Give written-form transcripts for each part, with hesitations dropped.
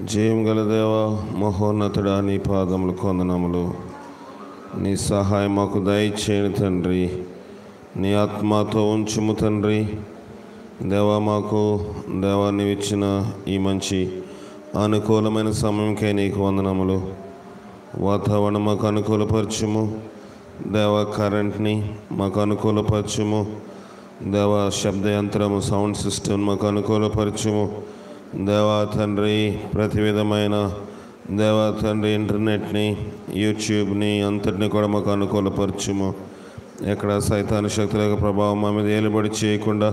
జయం గల దేవ, మహోన్నతుడా, నీ పాదములు కొందనములు. నీ సహాయం మాకు దయచేయని తండ్రి, నీ ఆత్మతో ఉంచుము తండ్రి. దేవా, మాకు దేవా నీవిచ్చిన ఈ మంచి అనుకూలమైన సమయంకై నీకు వందనములు. వాతావరణం మాకు అనుకూలపరచుము దేవా, కరెంట్ని మాకు అనుకూలపరచుము దేవా, శబ్దయంత్రము సౌండ్ సిస్టమ్ మాకు అనుకూలపరచుము దేవా తండ్రి. ప్రతి విధమైన దేవా తండ్రి ఇంటర్నెట్ని, యూట్యూబ్ని అంతటిని కూడా మాకు అనుకూలపరచుము. ఎక్కడ సైతాను శక్తుల యొక్క ప్రభావం మా మీద ఏలుబడి చేయకుండా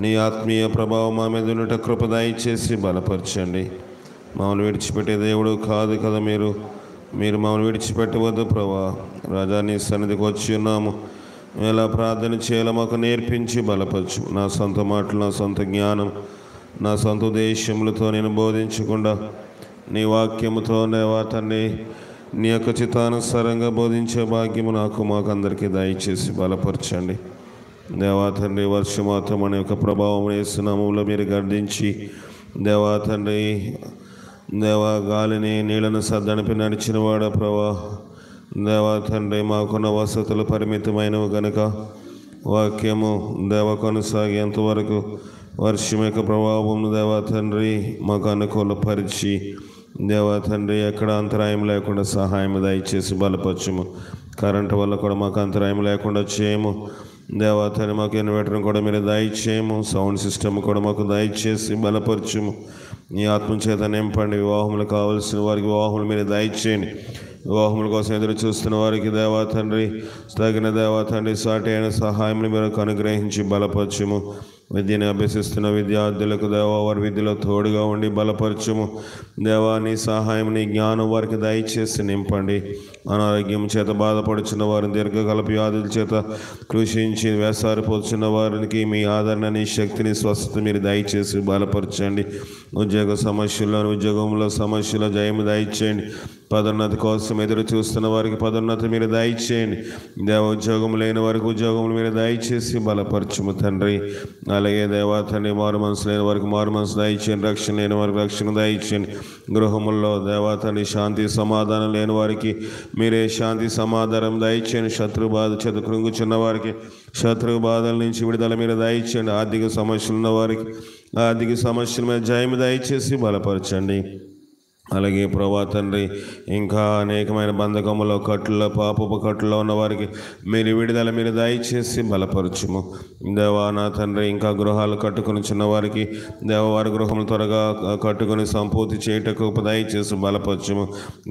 నీ ఆత్మీయ ప్రభావం మా మీద ఉన్నట కృప దయచేసి బలపరచండి. మమ్మల్ని విడిచిపెట్టే దేవుడు కాదు కదా మీరు మమ్మల్ని విడిచిపెట్టవద్దు ప్రభా. రాజా, నీ సన్నిధికి వచ్చి ఉన్నాము. ఎలా ప్రార్థన చేయాలో మాకు నేర్పించి బలపరచు. నా సొంత మాటలు, నా సొంత జ్ఞానం, నా సొంత ఉద్దేశములతో నేను బోధించకుండా నీ వాక్యముతో తండ్రి నీ యొక్క చిత్తానుసారంగా బోధించే భాగ్యము మాకు అందరికీ దయచేసి బలపరచండి దేవా తండ్రి. వర్షమాతం అనే యొక్క ప్రభావం వేస్తున్నాములో మీరు గర్దించి దేవా తండ్రి దేవా గాలిని నీళ్లను సద్దనిపి నడిచిన వాడ ప్రభా. దేవా తండ్రి, మాకున్న వసతులు పరిమితమైనవి గనుక వాక్యము దేవ కొనసాగేంతవరకు వర్షం యొక్క ప్రభావం దేవా తండ్రి మాకు అనుకూలపరిచి దేవా తండ్రి ఎక్కడ అంతరాయం లేకుండా సహాయం దయచేసి బలపరచుము. కరెంటు వల్ల కూడా మాకు అంతరాయం లేకుండా చేయము దేవా తండ్రి. మాకు ఇన్వర్టర్ కూడా మీరు దయచేయము. సౌండ్ సిస్టమ్ కూడా మాకు దయచేసి బలపరచుము. నీ ఆత్మచేత నింపండి. వివాహములు కావలసిన వారికి వివాహములు మీరు దయచేయండి. వివాహముల కోసం ఎదురు చూస్తున్న వారికి దేవా తండ్రి తగిన దేవా తండ్రి సాటి అయిన సహాయం మీరు అనుగ్రహించి బలపరచుము. విద్యను అభ్యసిస్తున్న విద్యార్థులకు దేవా వారి విద్యలో తోడుగా ఉండి బలపరచుము దేవా. నీ సహాయం, నీ జ్ఞానం వారికి దయచేసి నింపండి. అనారోగ్యం చేత బాధపడుచున్న వారిని, దీర్ఘకాల వ్యాధుల చేత కృషించి వేసారిపోతున్న వారికి మీ ఆదరణ, నీ శక్తిని, స్వస్థత మీరు దయచేసి బలపరచండి. ఉద్యోగంలో సమస్యలో జయము దయచేయండి. పదోన్నతి కోసం ఎదురు చూస్తున్న వారికి పదోన్నతి మీరు దయచేయండి దేవ. ఉద్యోగం లేని వారికి ఉద్యోగములు మీరు దయచేసి బలపరచుము తండ్రి. అలాగే దేవా తండ్రి, మారు మనసు లేని వారికి మారు మనసు దయచేయండి. రక్షణ లేని వారికి రక్షణ దయచేయండి. గృహముల్లో దేవా తండ్రి శాంతి సమాధానం లేని వారికి మీరే శాంతి సమాధానం దయచేయండి. శత్రు బాధ చేత కృంగుచున్న వారికి శత్రు బాధల నుంచి విడుదల మీరు దయచేయండి. ఆర్థిక సమస్యలు ఉన్న వారికి ఆర్థిక సమస్యల మీద జయము దయచేసి బలపరచండి. అలాగే ప్రభా తండ్రి, ఇంకా అనేకమైన బంధకములో కట్టుల్లో పాపపు కట్టులో ఉన్న వారికి మీరు విడుదల మీరు దయచేసి బలపరచుము దేవా. నా తండ్రి, ఇంకా గృహాలు కట్టుకుని చిన్న వారికి దేవవారి గృహములు త్వరగా కట్టుకుని సంపూర్తి చేయటకు దయచేసి బలపరచుము.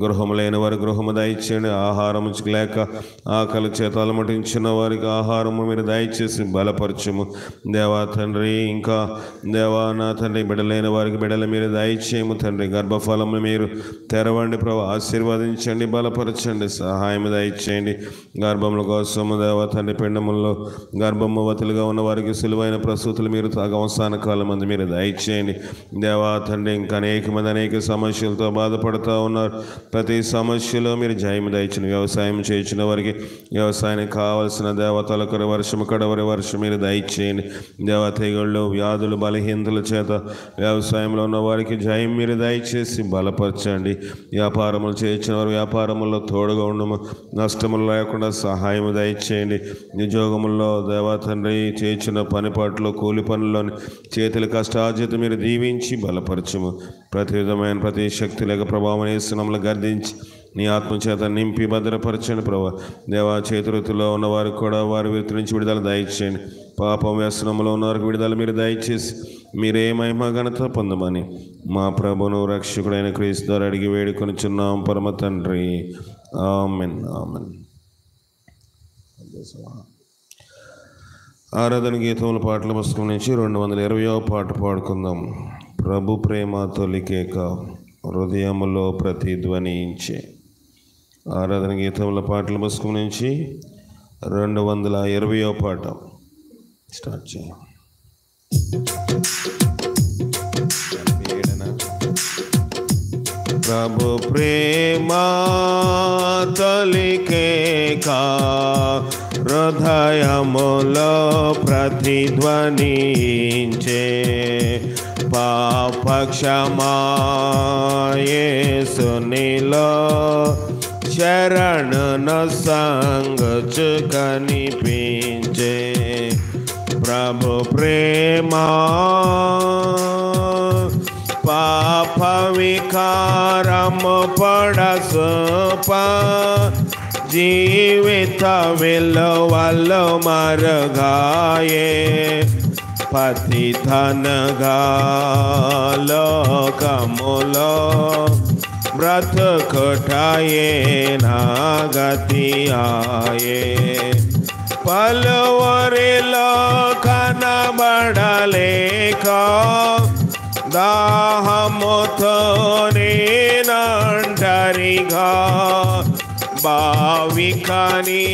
గృహము లేని వారి గృహము దయచేయండి. ఆహారము లేక ఆకలి చేత అలమటించిన వారికి ఆహారము మీరు దయచేసి బలపరచుము దేవా తండ్రి. ఇంకా దేవా నా తండ్రి, బిడ్డలేని వారికి బిడ్డలు మీరు దయచేయము తండ్రి. గర్భఫలము మీరు తెరవండి ప్రభు. ఆశీర్వదించండి, బలపరచండి, సహాయం దయచేయండి. గర్భముల కోసము దేవా తండ్రి, పిండముల్లో గర్భవతులుగా ఉన్న వారికి సులువైన ప్రసూతులు మీరు అవసాన కాలం మంది మీరు దయచేయండి దేవా తండ్రి. ఇంకా అనేక సమస్యలతో బాధపడుతూ ఉన్నారు. ప్రతి సమస్యలో మీరు జయము దయచేయండి. వ్యవసాయం చేయించిన వారికి వ్యవసాయానికి కావలసిన దేవతలకు వర్షము కడవరి వర్షం మీరు దయచేయండి దేవా. తెగుళ్ళు, వ్యాధులు, బలహీనతల చేత వ్యవసాయంలో ఉన్న వారికి జయం మీరు దయచేసి బలపరచండి. వ్యాపారములు చేయించిన వారు వ్యాపారముల్లో తోడుగా ఉండము. నష్టములు లేకుండా సహాయం దయచేయండి. ఉద్యోగముల్లో దేవా తండ్రి చేయించిన పనిపాట్లు, కూలి పనుల్లోని చేతుల కష్టార్జిత మీరు దీవించి బలపరచము. ప్రతి విధమైన ప్రతి శక్తి లేక ప్రభావం వేస్తున్నములు గర్దించి నీ ఆత్మచేత నింపి భద్రపరచండి ప్రభా. దేవా చేతివృత్తిలో ఉన్న వారికి కూడా వారి వృత్తి నుంచి విడుదల దయచేయండి. పాపం వ్యసనంలో ఉన్న వారికి విడుదల మీరు దయచేసి మీరే మహిమ ఘనత పొందమని మా ప్రభును రక్షకుడైన క్రీస్తు ద్వారా అడిగి వేడుకొనుచున్నాం పరమ తండ్రి. Amen, amen. ఆరాధన గీతముల పాటల పుస్తకం నుంచి 220వ పాట పాడుకుందాం. ప్రభు ప్రేమ తొలికేక హృదయములో ప్రతిధ్వనించే. ఆరాధన గీతముల పాటల పుస్తకం నుంచి 220వ పాట స్టార్ట్ చేయం. ప్రభు ప్రేమ తొలికేక హృదయములో ప్రతిధ్వనించే. పాపక్షమా యేసునిలో శరణును సంగచు కనిపించే ప్రభు ప్రేమ పాప వికారము పడసోప జీవిత విలువలు మరుగాయే పతితనగా లోకములో బ్రతుకుటాయే నా గతి ఆయే పలువరిలో కనబడలేక దాహముతో నేనంటరిగా భావికని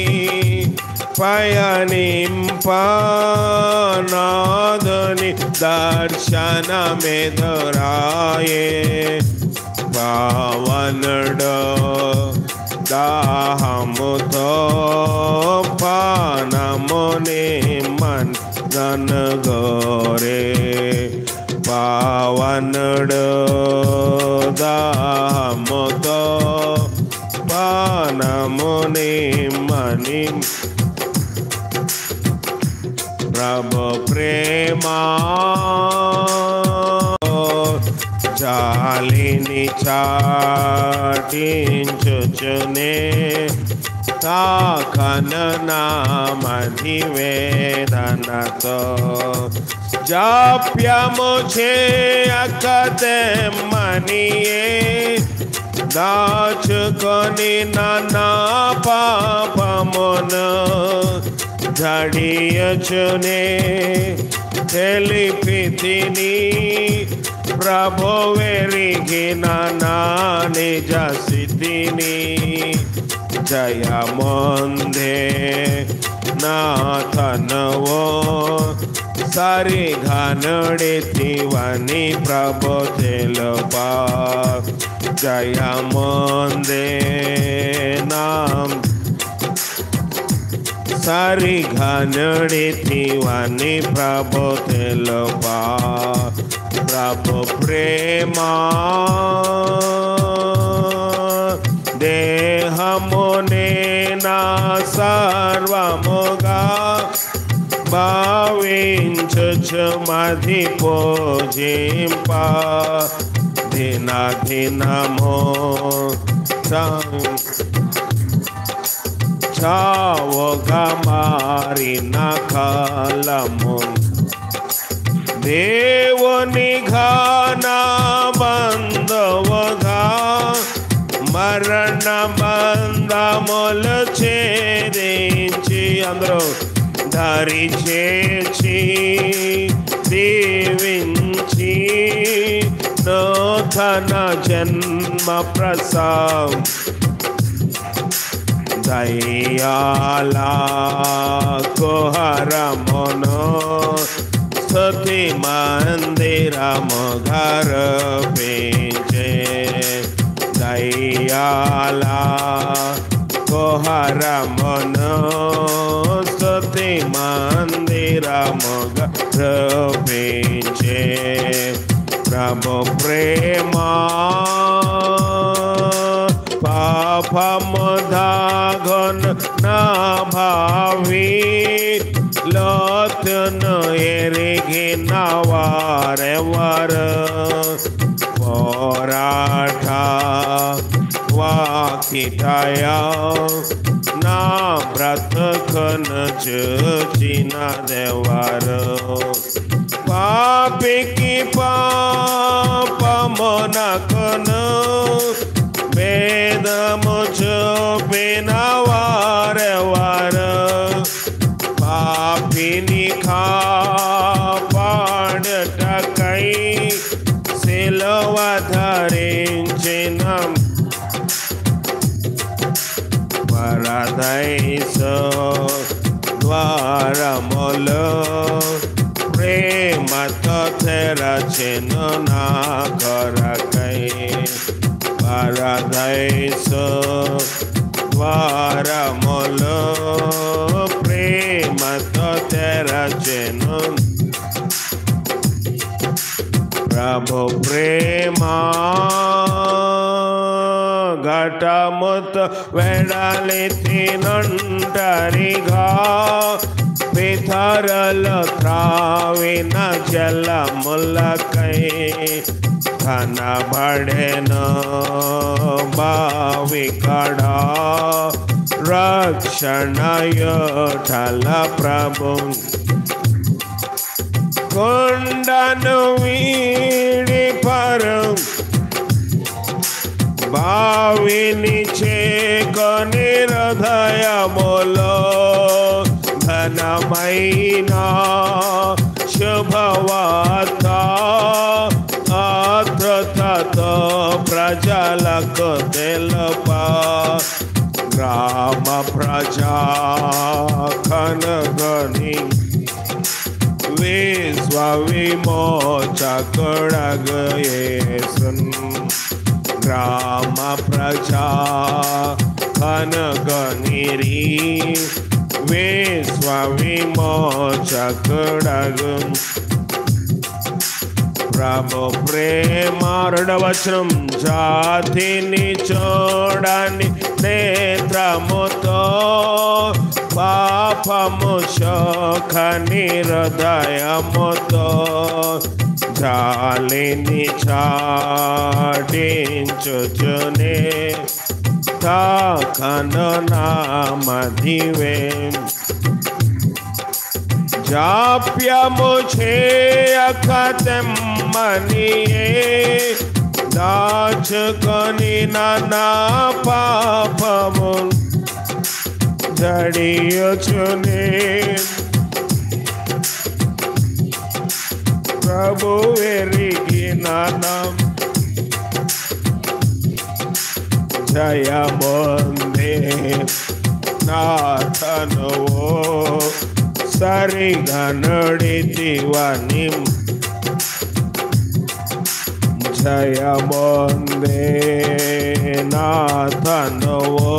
పయనింపనాదుని దర్శనమెదురాయే పావనుడు దాహముతో పానముని మనగోరే పావనుడు దాహముతో పానముని మని ప్రభు ప్రేమా జాలిని చాటించుచునే తాకన నామది వేదనతో జాప్యము చేయకదెమ్మనియే దాచుకొని నా పాపమును ఝడియచునే తెలిపితిని ప్రభు వెరిగిన నా నిజ స్థితిని జయముందే నా తనువు సరిగా నడితివని ప్రభు తెలుపా జయముందే నా సరిగా నడితివని ప్రభు తెలుపా ప్రభు ప్రేమా దేహమునే నా సర్వముగా భావించుచు మది పూజింప దిన దినము చావుగా మారిన కాలము దేవుని ఘన బంధువుగా మరణ బంధములు ఛేదించి అందరూ దరి చేర్చి దీవించి నూతన జన్మ ప్రసాద్ దయాలా కుహరమును స్తుతి మందిరము ఘర పెంచే దయాలా కుహరమును స్తుతి మందిరము ఘర పెంచే ప్రభు ప్రేమా పాపము దాగొన నా భావి లోతును ఎరిగిన వారెవరు పోరాట వాకిటయ నా బ్రతుకును చూచిన దేవరు పాపికి పాపమునకును వేదము చూపిన వారెవరు పాపిని కాపాడుటకై సిలువ ధరించిన పరదైసు ద్వారములు ప్రేమతో తెరచెను నా కొరకై పరదైసు ద్వారములు ప్రేమతో తెరచెను ప్రభు ప్రేమ ఘటముతో వెడలెత్తి నంటరిగా పితరులు త్రావిన జలములకై కనబడెను భావికడా రక్షణయోటల ప్రభు కొండను వీడి పరం భావిని చేకొని హృదయములో ఘనమైన శుభవార్త ఆతృతతో ప్రజలకు తెలుప గ్రామ ప్రజా కనుగొని విశ్వ విమోచకుడగు యేసున్ గ్రామ ప్రజా కనుగొనిరి విశ్వ విమోచకుడగు ప్రభు ప్రేమ. 2వ వచనం జాతిని చూడని నేత్రముతో పాపము శోకని హృదయముతో జాలిని చాటించుచునే తాకను నామదివే జాప్యము చేయక తెమ్మనియే దాచుకొని నా పాపము జడియుచునే ప్రభు ఎరిగిన జయముందే నాథనువో సరిగా నడితివని జయముందే నాథనువో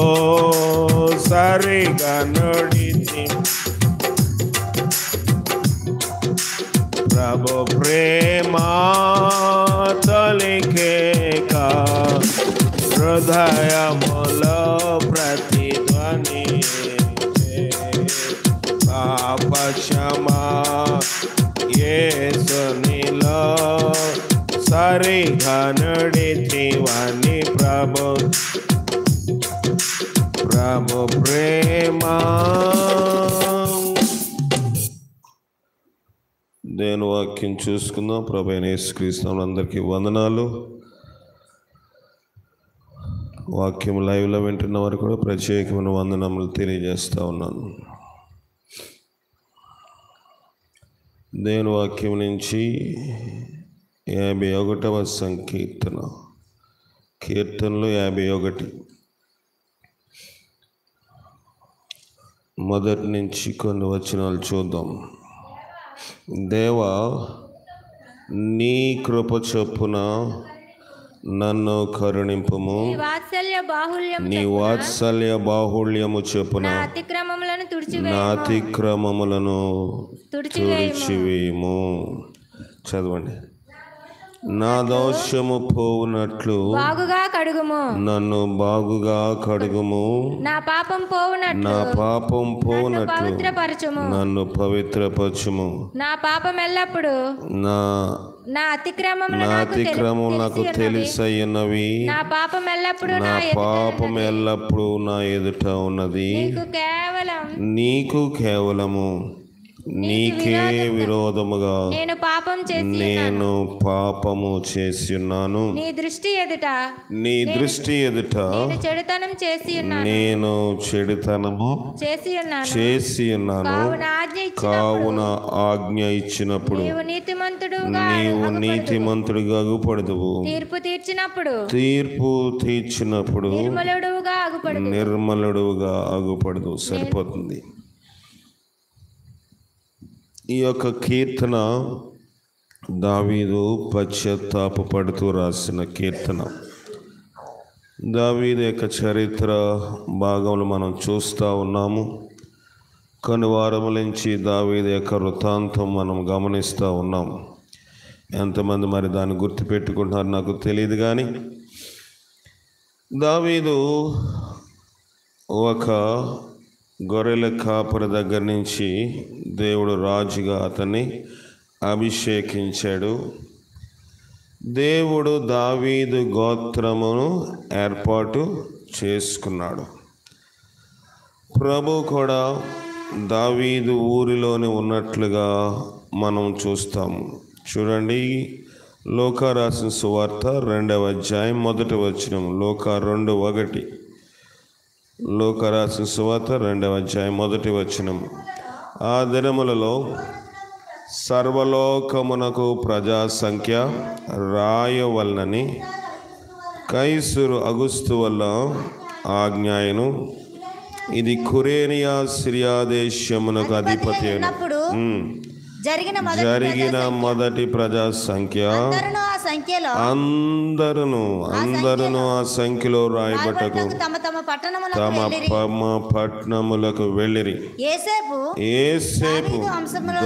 సరిగా నడితి ప్రభు ప్రేమ తొలికేక హృదయములో ప్రతిధ్వని పాప క్షమా యేసునిలో సరిగా నడితివని ప్రభు ప్రేమ. దేవుని వాక్యం చూసుకుందాం. ప్రభు అయిన యేసుక్రీస్తు అందరికీ వందనాలు. వాక్యం లైవ్లో వింటున్న వారు కూడా ప్రత్యేకమైన వందనములు తెలియజేస్తూ ఉన్నాను. దేవుని వాక్యం నుంచి 51వ సంకీర్తన, కీర్తనలు 51 మొదటి నుంచి కొన్ని వచనాలు చూద్దాం. దేవా, నీ కృప చొప్పున నన్ను కరుణింపుము, నీ వాత్సల్య బాహుళ్యము చొప్పున నా అతిక్రమములను తుడిచివేయుము. చదవండి. నా దోషము పోవునట్లు బాగుగా కడుగుము, నన్ను బాగుగా కడుగుము, నా పాపం పోవునట్లు పవిత్రపరచుము, నన్ను పవిత్రపరచుము. నా పాపం ఎల్లప్పుడు నా అతిక్రమము నాకు తెలిసయ్యున్నవి, నా పాపం ఎల్లప్పుడు నా ఎదుట ఉన్నది. నీకు కేవలము నీకే విరోధముగా నేను పాపము చేసి ఉన్నాను. నీ దృష్టి ఎదుట నేను చెడుతనము చేసి ఉన్నాను. కావున ఆజ్ఞ ఇచ్చినప్పుడు నీవు నీతిమంతుడిగా అగుపడదువు. తీర్పు తీర్చినప్పుడు నిర్మలుడుగా అగుపడదు. సరిపోతుంది. ఈ యొక్క కీర్తన దావీదు పశ్చాత్తాపడుతూ రాసిన కీర్తన. దావీదు యొక్క చరిత్ర భాగంలో మనం చూస్తూ ఉన్నాము. కొన్ని వారముల నుంచి దావీదు యొక్క వృత్తాంతం మనం గమనిస్తూ ఉన్నాం. ఎంతమంది మరి దాన్ని గుర్తుపెట్టుకుంటున్నారు నాకు తెలియదు. కానీ దావీదు ఒక గొర్రెల కాపురి దగ్గర నుంచి దేవుడు రాజుగా అతన్ని అభిషేకించాడు. దేవుడు దావీదు గోత్రమును ఏర్పాటు చేసుకున్నాడు. ప్రభు కూడా దావీదు ఊరిలోనే ఉన్నట్లుగా మనం చూస్తాము. చూడండి, లూకా రాసిన సువార్త 2వ అధ్యాయం 1వ వచనం. లూకా 2:1. లూకా రాసిన సువార్త 2వ అధ్యాయం 1వ వచనం. ఆ దినములలో సర్వలోకమునకు ప్రజా సంఖ్య రాయవలనని కైసరు అగుస్తు వల్ల ఆజ్ఞాయను. ఇది కురేనియా సిరియా దేశమునకు అధిపతి అయినప్పుడు జరిగిన మొదటి ప్రజా సంఖ్య. అందరూ ఆ సంఖ్యలో రాయబట్టకు తమ పట్టణములకు వెళ్ళిరి. యేసేపు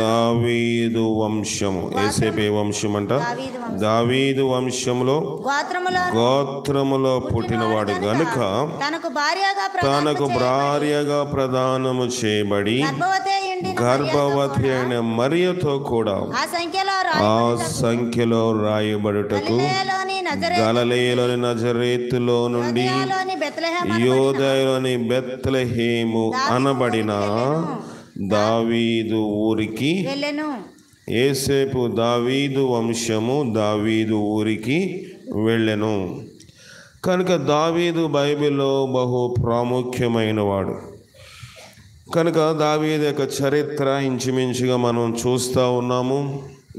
దావీదు వంశము. యేసేపు ఏ వంశం అంట? దావీదు వంశములో గోత్రములో పుట్టినవాడు గనుక తనకు భార్యగా ప్రదానము చేయబడి గర్భవతి అయిన మరియతో కూడా ఆ సంఖ్యలో రాయబడుటకు గలిలయలోని నజరేతులో నుండి యోదయలోని బెత్లెహేము అనబడిన దావీదు ఊరికి యేసేపు దావీదు వంశము దావీదు ఊరికి వెళ్ళెను. కనుక దావీదు బైబిల్లో బహు ప్రాముఖ్యమైన వాడు. కనుక దావీదు యొక్క చరిత్ర ఇంచుమించుగా మనం చూస్తూ ఉన్నాము.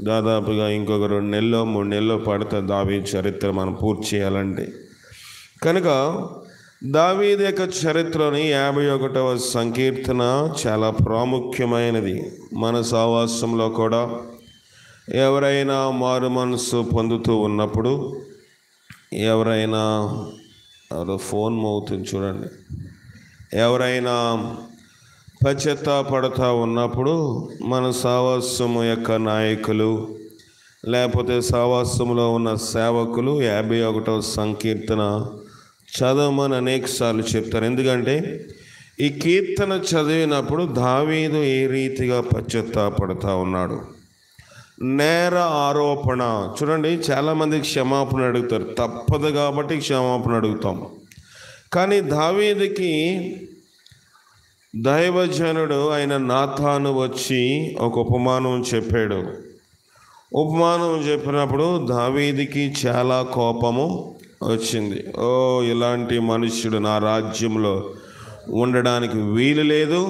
దాదాపుగా ఇంకొక 2 నెలలో 3 నెలలో పడుతుంది దావీదు చరిత్ర మనం పూర్తి చేయాలంటే. కనుక దావీదు యొక్క చరిత్రని 51వ సంకీర్తన చాలా ప్రాముఖ్యమైనది. మన సహవాసంలో కూడా ఎవరైనా మారు మనసు పొందుతూ ఉన్నప్పుడు, ఎవరైనా ఫోన్ మోగుతుంది చూడండి, ఎవరైనా పశ్చాత్తాపడుతూ ఉన్నప్పుడు మన సహవాసము యొక్క నాయకులు లేకపోతే సహవాసంలో ఉన్న సేవకులు 51వ సంకీర్తన చదవమని అనేకసార్లు చెప్తారు. ఎందుకంటే ఈ కీర్తన చదివినప్పుడు దావీదు ఏ రీతిగా పశ్చాత్తాపడుతూ ఉన్నాడు. నేర ఆరోపణ చూడండి, చాలామంది క్షమాపణ అడుగుతారు, తప్పదు కాబట్టి క్షమాపణ అడుగుతాం. కానీ దావీదుకి దైవజనుడు అయిన నాతాను వచ్చి ఒక ఉపమానం చెప్పాడు. ఉపమానం చెప్పినప్పుడు దావీదుకి చాలా కోపము వచ్చింది. ఇలాంటి మనుష్యుడు నా రాజ్యంలో ఉండడానికి వీలు లేదు,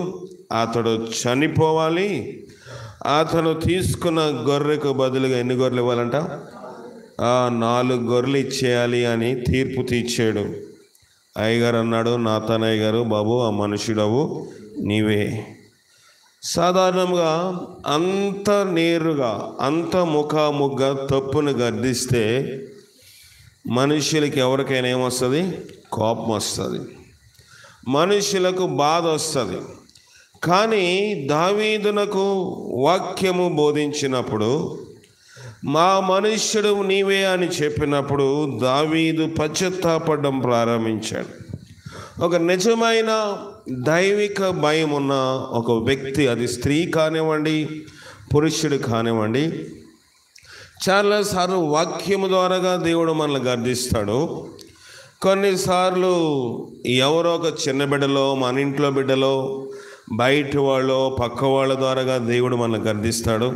అతడు చనిపోవాలి, అతను తీసుకున్న గొర్రెకు బదులుగా ఎన్ని గొర్రెలు ఇవ్వాలంట? 4 గొర్రెలు ఇచ్చేయాలి అని తీర్పు తీర్చాడు. అయ్యగారు అన్నాడు, నాతానయ్య గారు, బాబు ఆ మనుషుడవు నీవే. సాధారణంగా అంత నేరుగా అంత ముఖాముగ్గా తప్పును గర్దిస్తే మనుషులకి ఎవరికైనా ఏమొస్తుంది? కోపం వస్తుంది, మనుషులకు బాధ వస్తుంది. కానీ దావీదునకు వాక్యము బోధించినప్పుడు, మా మనుష్యుడు నీవే అని చెప్పినప్పుడు దావీదు పశ్చాత్తాపడడం ప్రారంభించాడు. ఒక నిజమైన దైవిక భయం ఉన్న ఒక వ్యక్తి, అది స్త్రీ కానివ్వండి పురుషుడు కానివ్వండి, చాలాసార్లు వాక్యము ద్వారాగా దేవుడు మనల్ని గర్దిస్తాడు. కొన్నిసార్లు ఎవరో ఒక చిన్న బిడ్డలో, మన ఇంట్లో బిడ్డలో, బయట వాళ్ళు, పక్క వాళ్ళ ద్వారాగా దేవుడు మనల్ని గర్దిస్తాడు.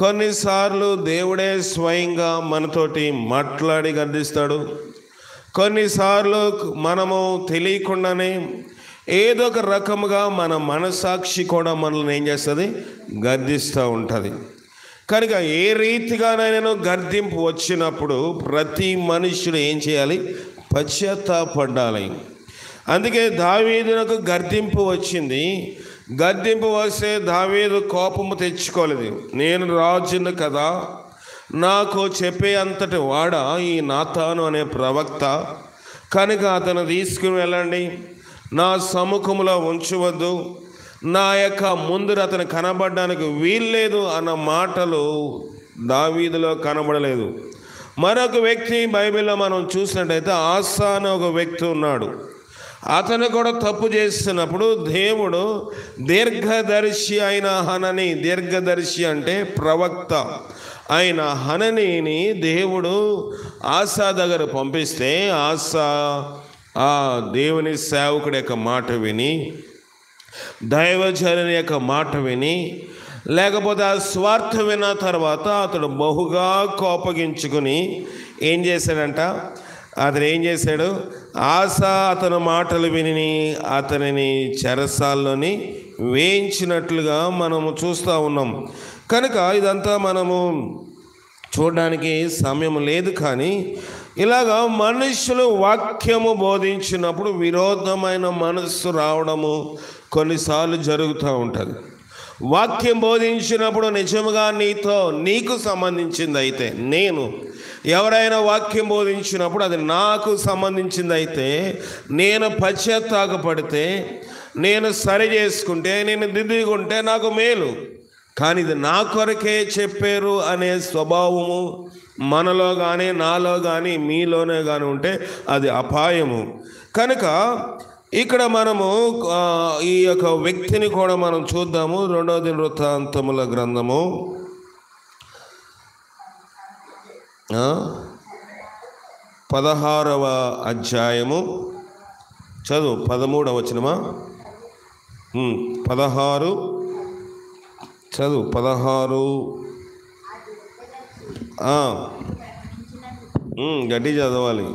కొన్నిసార్లు దేవుడే స్వయంగా మనతోటి మాట్లాడి గర్దిస్తాడు. కొన్నిసార్లు మనము తెలియకుండానే ఏదో ఒక రకముగా మన మనసాక్షి కూడా మనల్ని ఏం చేస్తుంది? గర్దిస్తూ ఉంటుంది. కనుక ఏ రీతిగానైనా గర్దింపు వచ్చినప్పుడు ప్రతి మనుష్యుడు ఏం చేయాలి? పశ్చాత్తాపడాలి. అందుకే దావీదునకు గర్దింపు వచ్చింది. గర్దింపు వస్తే దావీదు కోపము తెచ్చుకోలేదు. నేను రాజును కదా, నాకు చెప్పే అంతటి వాడా ఈ నాతాను అనే ప్రవక్త, కనుక అతను తీసుకుని వెళ్ళండి, నా సముఖంలో ఉంచవద్దు, నా యొక్క ముందు అతను కనబడడానికి వీల్లేదు అన్న మాటలు దావీదులో కనబడలేదు. మరొక వ్యక్తి బైబిల్లో మనం చూసినట్టయితే ఆసా అనే ఒక వ్యక్తి ఉన్నాడు. అతను కూడా తప్పు చేస్తున్నప్పుడు దేవుడు దీర్ఘదర్శి అయిన హనని, దీర్ఘదర్శి అంటే ప్రవక్త అయిన హననీని దేవుడు ఆసా దగ్గర పంపిస్తే ఆసా ఆ దేవుని సేవకుడి యొక్క మాట విని, దైవజనుని యొక్క మాట విని, లేకపోతే ఆ స్వార్థ విన్న తర్వాత అతడు బహుగా కోపగించుకుని ఏం చేశాడంట, ఆసా అతని మాటలు విని అతనిని చెరసాల్లోని వేయించినట్లుగా మనము చూస్తూ ఉన్నాం. కనుక ఇదంతా మనము చూడడానికి సమయం లేదు. కానీ ఇలాగా మనుషులు వాక్యము బోధించినప్పుడు విరోధమైన మనస్సు రావడము కొన్నిసార్లు జరుగుతూ ఉంటుంది. వాక్యం బోధించినప్పుడు నిజముగా నీకు సంబంధించింది అయితే, ఎవరైనా వాక్యం బోధించినప్పుడు అది నాకు సంబంధించింది అయితే, నేను పశ్చాత్తాపడితే, నేను సరి చేసుకుంటే, నేను దిద్దుకుంటే నాకు మేలు. కానీ ఇది నా కొరకే చెప్పారు అనే స్వభావము మనలో కానీ, నాలో కానీ, మీలోనే కానీ ఉంటే అది అపాయము. కనుక ఇక్కడ మనము ఈ యొక్క వ్యక్తిని కూడా మనం చూద్దాము. 2వ దినవృత్తాంతముల గ్రంథము 16వ అధ్యాయము చదువు 13వ వచనమా 16 చదువు 16 గట్టి చదవాలి.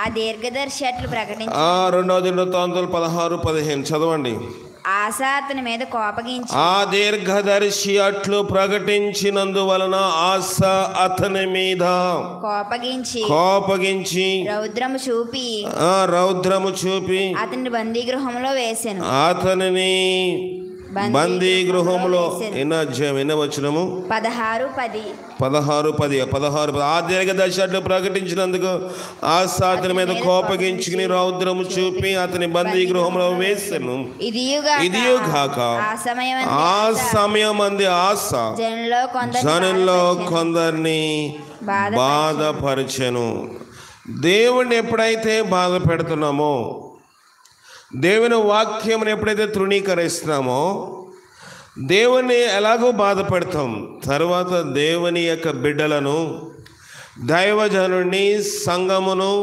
ఆ దీర్ఘదర్శి అట్లు ప్రకటించి 2వ దినవృత్తాంతాలు 16-15 చదవండి. ఆసా అతని మీద కోపగించి, ఆ దీర్ఘదర్శి అట్లు ప్రకటించినందువలన ఆసా అతని మీద కోపగించి రౌద్రము చూపి అతని బందీగృహంలో వేసెను. అతనిని బందీగృహంలో ఎన్న వచనము 16-10 ఆ దీర్ఘదర్శి అట్లు ప్రకటించినందుకు ఆసా అతని మీద కోపగించుకుని రౌద్రము చూపి అతని బందీగృహంలో వేసెను. ఇదియుగాక ఆ సమయమందు ఆసా జనుల్లో కొందరిని బాధపరచెను. దేవుణ్ణి ఎప్పుడైతే బాధ పెడుతున్నామో, దేవుని వాక్యమును ఎప్పుడైతే తృణీకరిస్తున్నామో, దేవుని ఎలాగో బాధ పెడతాం. తర్వాత దేవుని యొక్క బిడ్డలను, దైవజనుని, సంఘమును,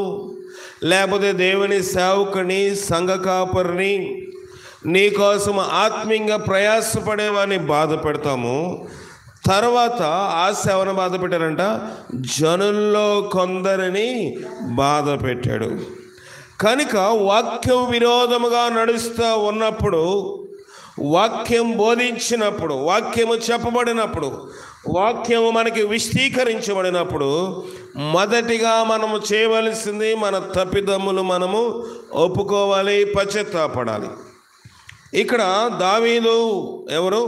లేకపోతే దేవుని సేవకుని, సంఘ కాపరిని, నీకోసం ఆత్మీయంగా ప్రయాసపడేవాడిని బాధ పెడతాము. తర్వాత ఆ సేవను బాధ పెట్టారంట, జనుల్లో కొందరిని బాధ పెట్టాడు. కనుక వాక్యం విరోధముగా నడుస్తూ ఉన్నప్పుడు, వాక్యం బోధించినప్పుడు, వాక్యము చెప్పబడినప్పుడు, వాక్యము మనకి విశదీకరించబడినప్పుడు మొదటిగా మనము చేయవలసింది మన తప్పిదమ్ములు మనము ఒప్పుకోవాలి, పశ్చాత్తాపడాలి. ఇక్కడ దావీదు ఎవరు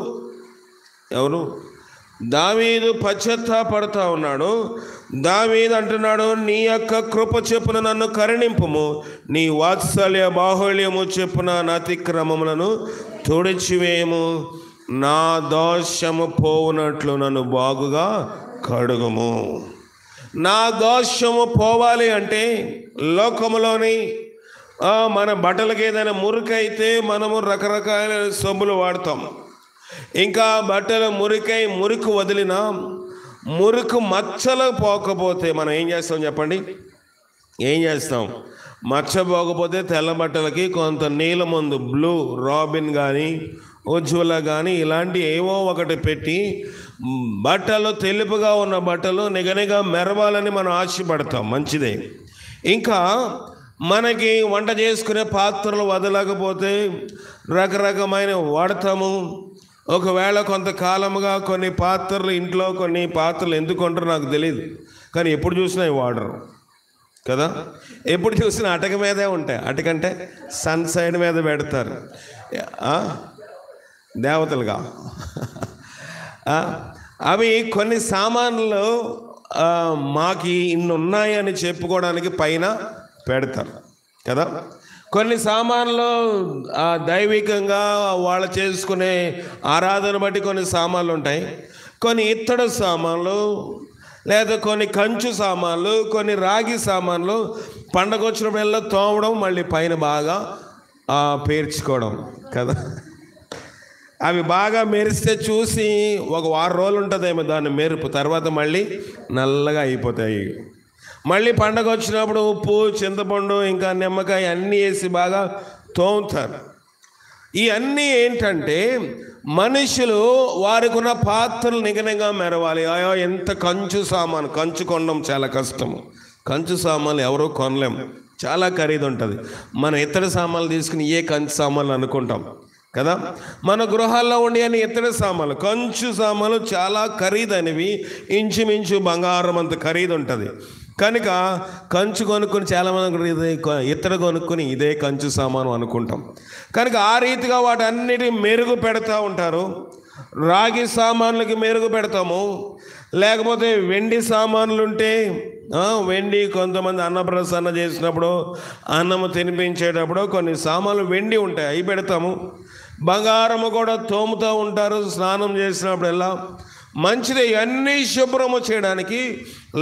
దావీదు పశ్చాత్తాపడుతూ ఉన్నాడు. దావీదు అంటున్నాడు, నీ యొక్క కృప చెప్పున నన్ను కరుణింపుము, నీ వాత్సల్య బాహుళ్యము చెప్పున నా అతిక్రమములను తుడిచివేయము, నా దోషము పోవునట్లు నన్ను బాగుగా కడుగుము. నా దోషము పోవాలి అంటే లోకములోని మన బట్టలకి ఏదైనా మురికైతే మనము రకరకాల సబ్బులు వాడతాం. ఇంకా బట్టలు మురికి వదిలిన మురికి మచ్చలు పోకపోతే మనం ఏం చేస్తాం చెప్పండి? మచ్చ పోకపోతే తెల్ల బట్టలకి కొంత నీల మందు, బ్లూ రాబిన్ కానీ, ఉజ్వల కానీ ఇలాంటి ఏవో ఒకటి పెట్టి బట్టలు తెలుపుగా ఉన్న బట్టలు నిగనిగా మెరవాలని మనం ఆశపడతాం, మంచిదే. ఇంకా మనకి వంట చేసుకునే పాత్రలు వదలకపోతే రకరకమైన వాడతాము. ఒకవేళ కొంతకాలముగా కొన్ని పాత్రలు ఇంట్లో, కొన్ని పాత్రలు ఎందుకు కొంటారో నాకు తెలియదు, కానీ ఎప్పుడు చూసినా వాడరు కదా. ఎప్పుడు చూసినా అటక మీదే ఉంటాయి. అటకంటే సన్ సైడ్ మీద పెడతారు దేవతలుగా. అవి కొన్ని సామాన్లు మాకి ఇన్ని ఉన్నాయని చెప్పుకోవడానికి పైన పెడతారు కదా. కొన్ని సామాన్లు దైవికంగా వాళ్ళు చేసుకునే ఆరాధన బట్టి కొన్ని సామాన్లు ఉంటాయి. కొన్ని ఇత్తడి సామాన్లు, లేదా కొన్ని కంచు సామాన్లు, కొన్ని రాగి సామాన్లు పండగ వచ్చినప్పుడల్లా తోమడం, మళ్ళీ పైన బాగా పేర్చుకోవడం కదా. అవి బాగా మెరిస్తే చూసి ఒక 6 రోజులు ఉంటుందేమో దాని మెరుపు, తర్వాత మళ్ళీ నల్లగా అయిపోతాయి. మళ్ళీ పండగ వచ్చినప్పుడు ఉప్పు, చింతపండు, ఇంకా నిమ్మకాయ అన్నీ వేసి బాగా తోముతారు. ఇవన్నీ ఏంటంటే మనుషులు వారికి ఉన్న పాత్రలు నిఘనంగా మెరవాలి. అయ్యో ఎంత కంచు సామాను, కంచు కొనడం చాలా కష్టము. కంచు సామాన్లు ఎవరూ కొనలేము, చాలా ఖరీదు ఉంటుంది. మన ఇత్తడి సామాన్లు తీసుకుని ఏ కంచు సామాన్లు అనుకుంటాం కదా. మన గృహాల్లో ఉండే అని ఇత్తడి సామాన్లు, కంచు సామాన్లు చాలా ఖరీదైనవి, ఇంచుమించు బంగారం అంత ఖరీదు ఉంటుంది. కనుక కంచు కొనుక్కొని చాలామంది ఇత్తడి కొనుక్కొని ఇదే కంచు సామాను అనుకుంటాం. కనుక ఆ రీతిగా వాటన్నిటి మెరుగు పెడతా ఉంటారు. రాగి సామాన్లకి మెరుగు పెడతాము, లేకపోతే వెండి సామాన్లు ఉంటే వెండి, కొంతమంది అన్నప్రసన్న చేసినప్పుడు, అన్నము తినిపించేటప్పుడు కొన్ని సామాన్లు వెండి ఉంటాయి, అవి పెడతాము. బంగారము కూడా తోముతూ ఉంటారు స్నానం చేసినప్పుడల్లా. మంచిది. అన్నీ శుభ్రము చేయడానికి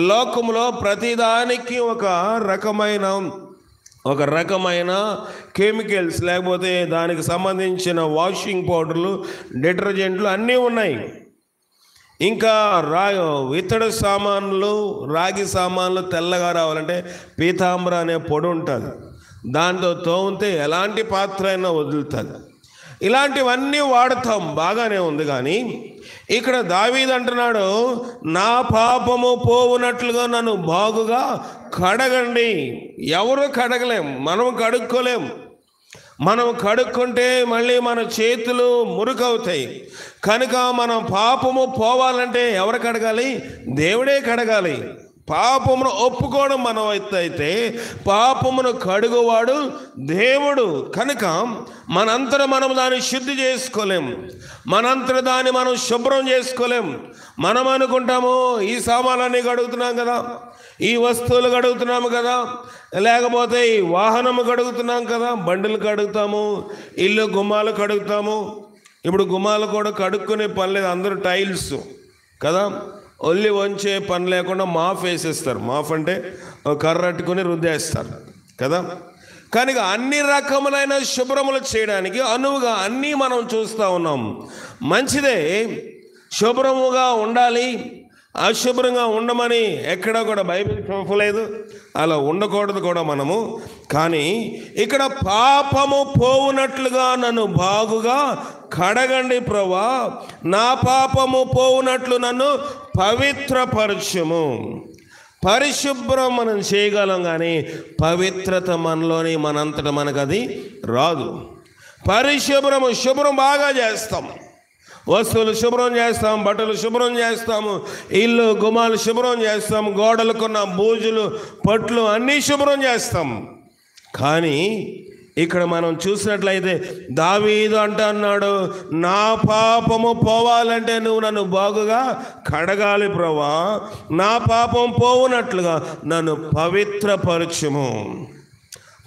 లోకంలో ప్రతిదానికి ఒక రకమైన కెమికల్స్, లేకపోతే దానికి సంబంధించిన వాషింగ్ పౌడర్లు, డిటర్జెంట్లు అన్నీ ఉన్నాయి. ఇంకా ఇత్తడి సామాన్లు, రాగి సామాన్లు తెల్లగా రావాలంటే పీతాంబర అనే పొడి ఉంటుంది, దాంతో తోమితే ఎలాంటి పాత్ర అయినా వదులుతుంది. ఇలాంటివన్నీ వాడతాం, బాగానే ఉంది. కానీ ఇక్కడ దావీదు అంటున్నాడు, నా పాపము పోవునట్లుగా నన్ను బాగుగా కడగండి. ఎవరు కడగలేం, మనం కడుక్కోలేం. మనం కడుక్కుంటే మళ్ళీ మన చేతులు మురుకవుతాయి. కనుక మనం పాపము పోవాలంటే ఎవరు కడగాలి? దేవుడే కడగాలి. పాపమును ఒప్పుకోవడం మనం అయితే పాపమును కడుగువాడు దేవుడు. కనుక మనంతట మనం దాన్ని శుద్ధి చేసుకోలేం, మనంతట దాన్ని మనం శుభ్రం చేసుకోలేం. మనం అనుకుంటాము ఈ సామాన్లన్నీ కడుగుతున్నాం కదా, ఈ వస్తువులు కడుగుతున్నాము కదా, లేకపోతే ఈ వాహనము కడుగుతున్నాం కదా, బండులు కడుగుతాము, ఇల్లు గుమ్మాలు కడుగుతాము. ఇప్పుడు గుమ్మాలు కూడా కడుక్కునే పని లేదు, అందరూ టైల్స్ కదా, ఒల్లి వంచే పని లేకుండా మాఫ్ వేసేస్తారు. మాఫ్ అంటే కర్ర అట్టుకుని రుద్దేస్తారు కదా. కనుక అన్ని రకములైన శుభ్రములు చేయడానికి అనువుగా అన్నీ మనం చూస్తూ ఉన్నాం. మంచిదే, శుభ్రముగా ఉండాలి. అశుభ్రంగా ఉండమని ఎక్కడా కూడా బైబిల్ చెప్పలేదు, అలా ఉండకూడదు కూడా మనము. కానీ ఇక్కడ పాపము పోవునట్లుగా నన్ను బాగుగా కడగండి ప్రభువా, నా పాపము పోవునట్లు నన్ను పవిత్రపరచుము. పరిశుభ్రం మనం చేయగలం, కానీ పవిత్రత మనలోని మనంతట మనకు అది రాదు. శుభ్రం బాగా చేస్తాం, వస్తువులు శుభ్రం చేస్తాం, బట్టలు శుభ్రం చేస్తాము, ఇల్లు గుమ్మాలు శుభ్రం చేస్తాం, గోడలకున్న బూజులు పట్లు అన్నీ శుభ్రం చేస్తాం. కానీ ఇక్కడ మనం చూసినట్లయితే దావీదు అంటున్నాడు, నా పాపము పోవాలంటే నువ్వు నన్ను బాగుగా కడగాలి ప్రభువా, నా పాపం పోవునట్లుగా నన్ను పవిత్రపరచుము.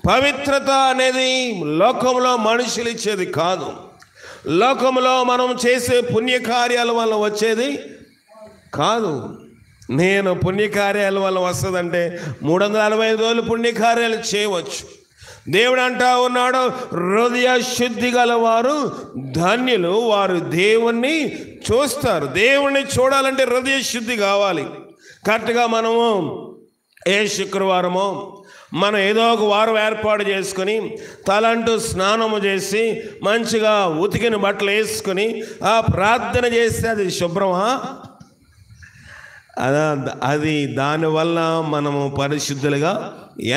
పవిత్రత అనేది లోకంలో మనుషులు ఇచ్చేది కాదు, లోకంలో మనం చేసే పుణ్యకార్యాల వల్ల వచ్చేది కాదు. నేను పుణ్యకార్యాల వల్ల వస్తుందంటే 365 రోజులు పుణ్యకార్యాలు చేయవచ్చు. దేవుడు అంటా ఉన్నాడు, హృదయ శుద్ధి గల వారు ధన్యులు, వారు దేవుణ్ణి చూస్తారు. దేవుణ్ణి చూడాలంటే హృదయ శుద్ధి కావాలి. కరెక్ట్గా మనము ఏ శుక్రవారమో మనం ఏదో ఒక వారం ఏర్పాటు చేసుకుని తలంటూ స్నానము చేసి మంచిగా ఉతికిన బట్టలు వేసుకుని ఆ ప్రార్థన చేస్తే అది శుభ్రమా? అది దానివల్ల మనము పరిశుద్ధులుగా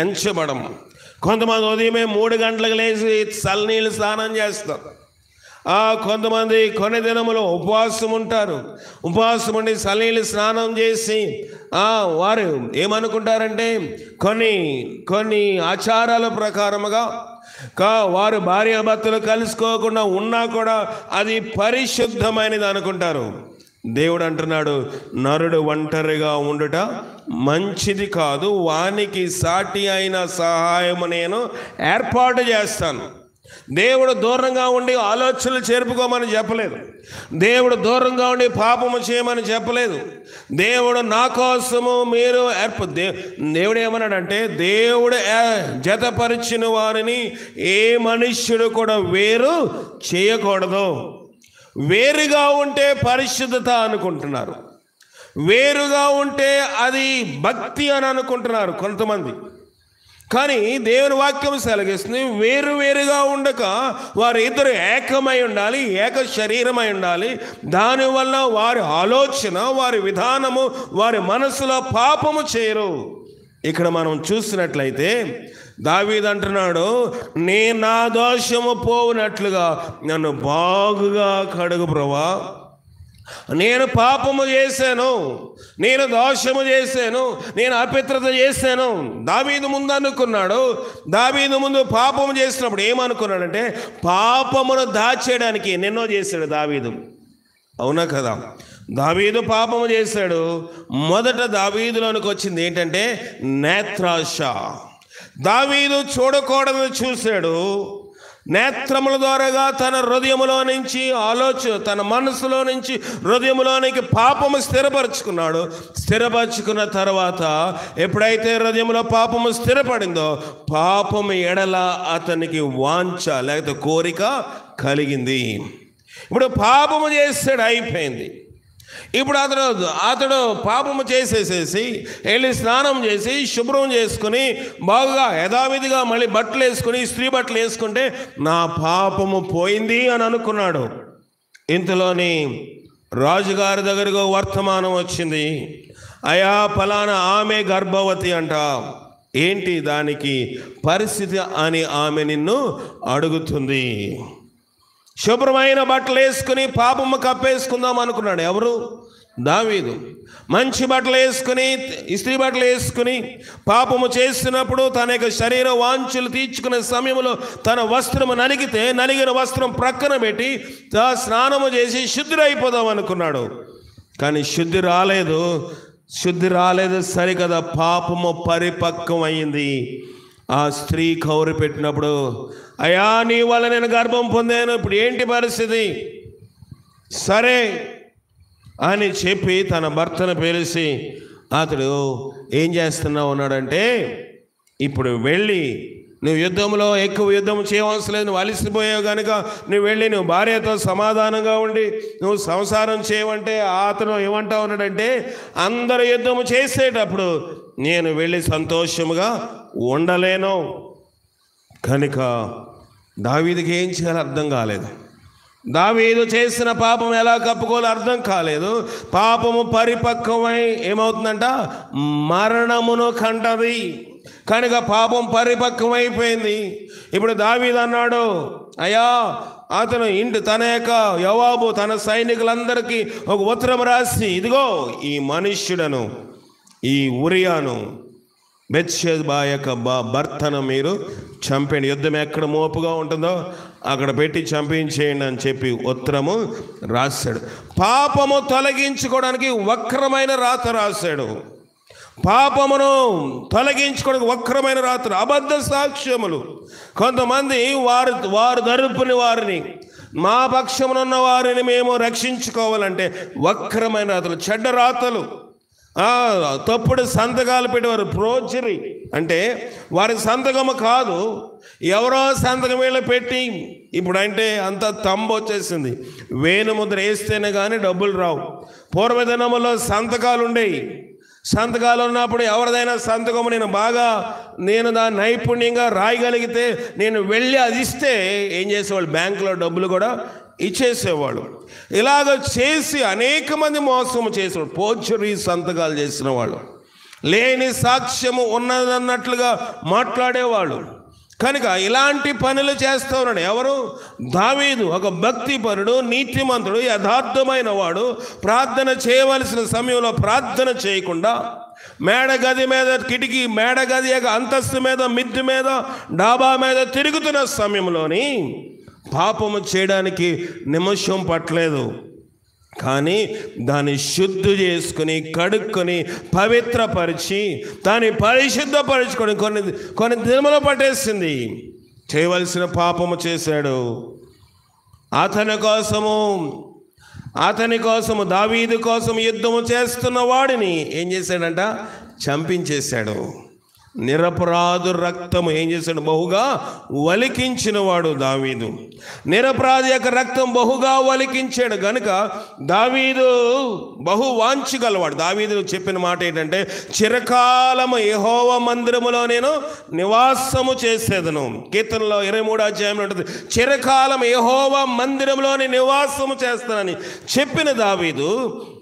ఎంచబడము. కొంతమంది ఉదయమే 3 గంటలకు లేచి చల్లనీళ్ళు స్నానం చేస్తారు. కొంతమంది కొన్ని దినములు ఉపవాసం ఉంటారు. ఉపవాసం ఉండి చల్లనీళ్ళు స్నానం చేసి వారు ఏమనుకుంటారంటే కొన్ని ఆచారాల ప్రకారముగా వారు భార్యాభర్తలు కలుసుకోకుండా ఉన్నా కూడా అది పరిశుద్ధమైనది అనుకుంటారు. దేవుడు అంటున్నాడు, నరుడు ఒంటరిగా ఉండుట మంచిది కాదు, వానికి సాటి అయిన సహాయము నేను ఏర్పాటు చేస్తాను. దేవుడు దూరంగా ఉండి ఆలోచనలు చేర్పుకోమని చెప్పలేదు. దేవుడు దూరంగా ఉండి పాపము చేయమని చెప్పలేదు. దేవుడు నా కోసము మీరు దేవుడు ఏమన్నాడంటే, దేవుడు జతపరిచిన వారిని ఏ మనుష్యుడు కూడా వేరు చేయకూడదు. వేరుగా ఉంటే పరిశుద్ధత అనుకుంటున్నారు, వేరుగా ఉంటే అది భక్తి అని అనుకుంటున్నారు కొంతమంది. కానీ దేవుని వాక్యం సెలవిస్తుంది, వేరువేరుగా ఉండక వారు ఇద్దరు ఏకమై ఉండాలి, ఏక శరీరమై ఉండాలి. దానివల్ల వారి ఆలోచన, వారి విధానము, వారి మనసులో పాపము చేయరు. ఇక్కడ మనం చూసినట్లయితే దావీదు అంటున్నాడు, నేను నా దోషము పోవునట్లుగా నన్ను బాగుగా కడుగు ప్రభువా. నేను పాపము చేశాను, నేను దోషము చేశాను, నేను అపవిత్రత చేశాను. దావీదు ముందు అనుకున్నాడు. దావీదు ముందు పాపము చేసినప్పుడు ఏమనుకున్నాడంటే, పాపమును దాచేయడానికి ఎన్నెన్నో చేశాడు దావీదు. అవునా కదా? దావీదు పాపము చేశాడు. మొదట దావీదులోనికి వచ్చింది ఏంటంటే నేత్రాశ. దావీదు చూడకూడదని చూశాడు. నేత్రముల ద్వారాగా తన హృదయములో నుంచి తన మనసులో నుంచి హృదయములోనికి పాపము స్థిరపరచుకున్నాడు. స్థిరపరచుకున్న తర్వాత ఎప్పుడైతే హృదయంలో పాపము స్థిరపడిందో, పాపము ఎడల అతనికి వాంఛ లేకపోతే కోరిక కలిగింది. ఇప్పుడు పాపము చేస్తాడు, అయిపోయింది. ఇప్పుడు అతడు పాపము చేసేసేసి వెళ్ళి స్నానం చేసి శుభ్రం చేసుకుని బాగా యథావిధిగా మళ్ళీ బట్టలు వేసుకుని స్త్రీ బట్టలు వేసుకుంటే నా పాపము పోయింది అని అనుకున్నాడు. ఇంతలోని రాజుగారి దగ్గరకు వర్తమానం వచ్చింది, అయా ఫలానా ఆమె గర్భవతి అంట. ఏంటి దానికి పరిస్థితి అని ఆమె నిన్ను అడుగుతుంది. శుభ్రమైన బట్టలు వేసుకుని పాపము కప్పేసుకుందాం అనుకున్నాడు. ఎవరు? దావీదు. మంచి బట్టలు వేసుకుని, ఇస్త్రీ బట్టలు వేసుకుని పాపము చేస్తున్నప్పుడు తన యొక్క శరీర వాంఛలు తీర్చుకునే సమయంలో తన వస్త్రము నలిగిన వస్త్రం ప్రక్కన పెట్టి స్నానము చేసి శుద్ధుడైపోదాం అనుకున్నాడు. కానీ శుద్ధి రాలేదు. సరికదా, పాపము పరిపక్వం అయింది. ఆ స్త్రీ కౌరు పెట్టినప్పుడు, అయ్యా నీ వల్ల నేను గర్భం పొందాను, ఇప్పుడు ఏంటి పరిస్థితి? సరే అని చెప్పి తన భర్తను పిలిచి, అతడు ఏం చేస్తున్నావు అన్నాడంటే, ఇప్పుడు వెళ్ళి నువ్వు యుద్ధంలో ఎక్కువ యుద్ధం చేయవలసిన లేదు, నువ్వు అలసిపోయావు కనుక నువ్వు వెళ్ళి నువ్వు భార్యతో సమాధానంగా ఉండి నువ్వు సంసారం చేయవంటే, అతను ఏమంటా ఉన్నాడంటే, అందరూ యుద్ధము చేసేటప్పుడు నేను వెళ్ళి సంతోషముగా ఉండలేను. కనుక దావీదుకి ఏం చేయాలో అర్థం కాలేదు. దావీదు చేసిన పాపం ఎలా కప్పుకోవాలో అర్థం కాలేదు. పాపము పరిపక్వమై ఏమవుతుందంట, మరణమును కంటది. కనుక పాపం పరిపక్వమైపోయింది. ఇప్పుడు దావీదు అన్నాడు, అయ్యా అతను తన యొక్క యోవాబు తన సైనికులందరికీ ఒక ఉత్తరం రాసి, ఇదిగో ఈ మనుష్యుడను, ఈ ఉరియాను, బెత్షెబా యొక్క భర్తను మీరు చంపండి, యుద్ధం ఎక్కడ మోపుగా ఉంటుందో అక్కడ పెట్టి చంపించేయండి అని చెప్పి ఉత్తరము రాశాడు. పాపము తొలగించుకోవడానికి వక్రమైన రాత రాశాడు. పాపమును తొలగించుకోవడానికి వక్రమైన రాత్రి, అబద్ధ సాక్ష్యములు. కొంతమంది వారు తరపుని వారిని, మా పక్షమునున్న వారిని మేము రక్షించుకోవాలంటే వక్రమైన రాతలు, చెడ్డ రాతలు, తప్పుడు సంతకాలు పెట్టేవారు. ప్రోచరీ అంటే వారి సంతకము కాదు, ఎవరో సంతకం వీళ్ళు పెట్టి, ఇప్పుడంటే అంత తంబు వచ్చేసింది, వేణుముద్ర వేస్తేనే కానీ డబ్బులు రావు. పూర్వదినములో సంతకాలు ఉండేవి. సంతకాలు ఉన్నప్పుడు ఎవరిదైనా సంతకము నేను దాన్ని నైపుణ్యంగా రాయగలిగితే నేను వెళ్ళి అది ఇస్తే ఏం చేసేవాళ్ళు, బ్యాంకులో డబ్బులు కూడా ఇచ్చేసేవాళ్ళు. ఇలాగ చేసి అనేక మంది మోసము చేసేవాళ్ళు, పోర్చరీ సంతకాలు చేసిన వాళ్ళు, లేని సాక్ష్యము ఉన్నదన్నట్లుగా మాట్లాడేవాళ్ళు. కనుక ఇలాంటి పనులు చేస్తూ ఉన్నాడు ఎవరు? దావీదు. ఒక భక్తిపరుడు, నీతిమంతుడు, యథార్థమైన వాడు. ప్రార్థన చేయవలసిన సమయంలో ప్రార్థన చేయకుండా మేడగది మీద, కిటికీ మేడగది యొక్క అంతస్తు మీద, మిద్దె మీద, డాబా మీద తిరుగుతున్న సమయంలోని పాపము చేయడానికి నిమిషం పట్టలేదు. కానీ దాన్ని శుద్ధి చేసుకుని, కడుక్కొని, పవిత్రపరిచి, దాన్ని పరిశుద్ధపరచుకొని కొన్ని దినములు పట్టేసింది. చేయవలసిన పాపము చేశాడు. అతని కోసము దావీదు కోసం యుద్ధము చేస్తున్న వాడిని ఏం చేశాడంట? చంపించేశాడు. నిరపరాధు రక్తము ఏం చేశాడు? బహుగా వలికించిన వాడు దావీదు. నిరపరాధి యొక్క రక్తం బహుగా వలికించాడు గనుక దావీదు బహు వాంఛగలవాడు. దావీదు చెప్పిన మాట ఏంటంటే, చిరకాలము యెహోవా మందిరములో నేను నివాసము చేసేదను. కీర్తనలో 23వ అధ్యాయంలో ఉంటుంది, చిరకాలం యెహోవా మందిరంలో నివాసము చేస్తానని చెప్పిన దావీదు,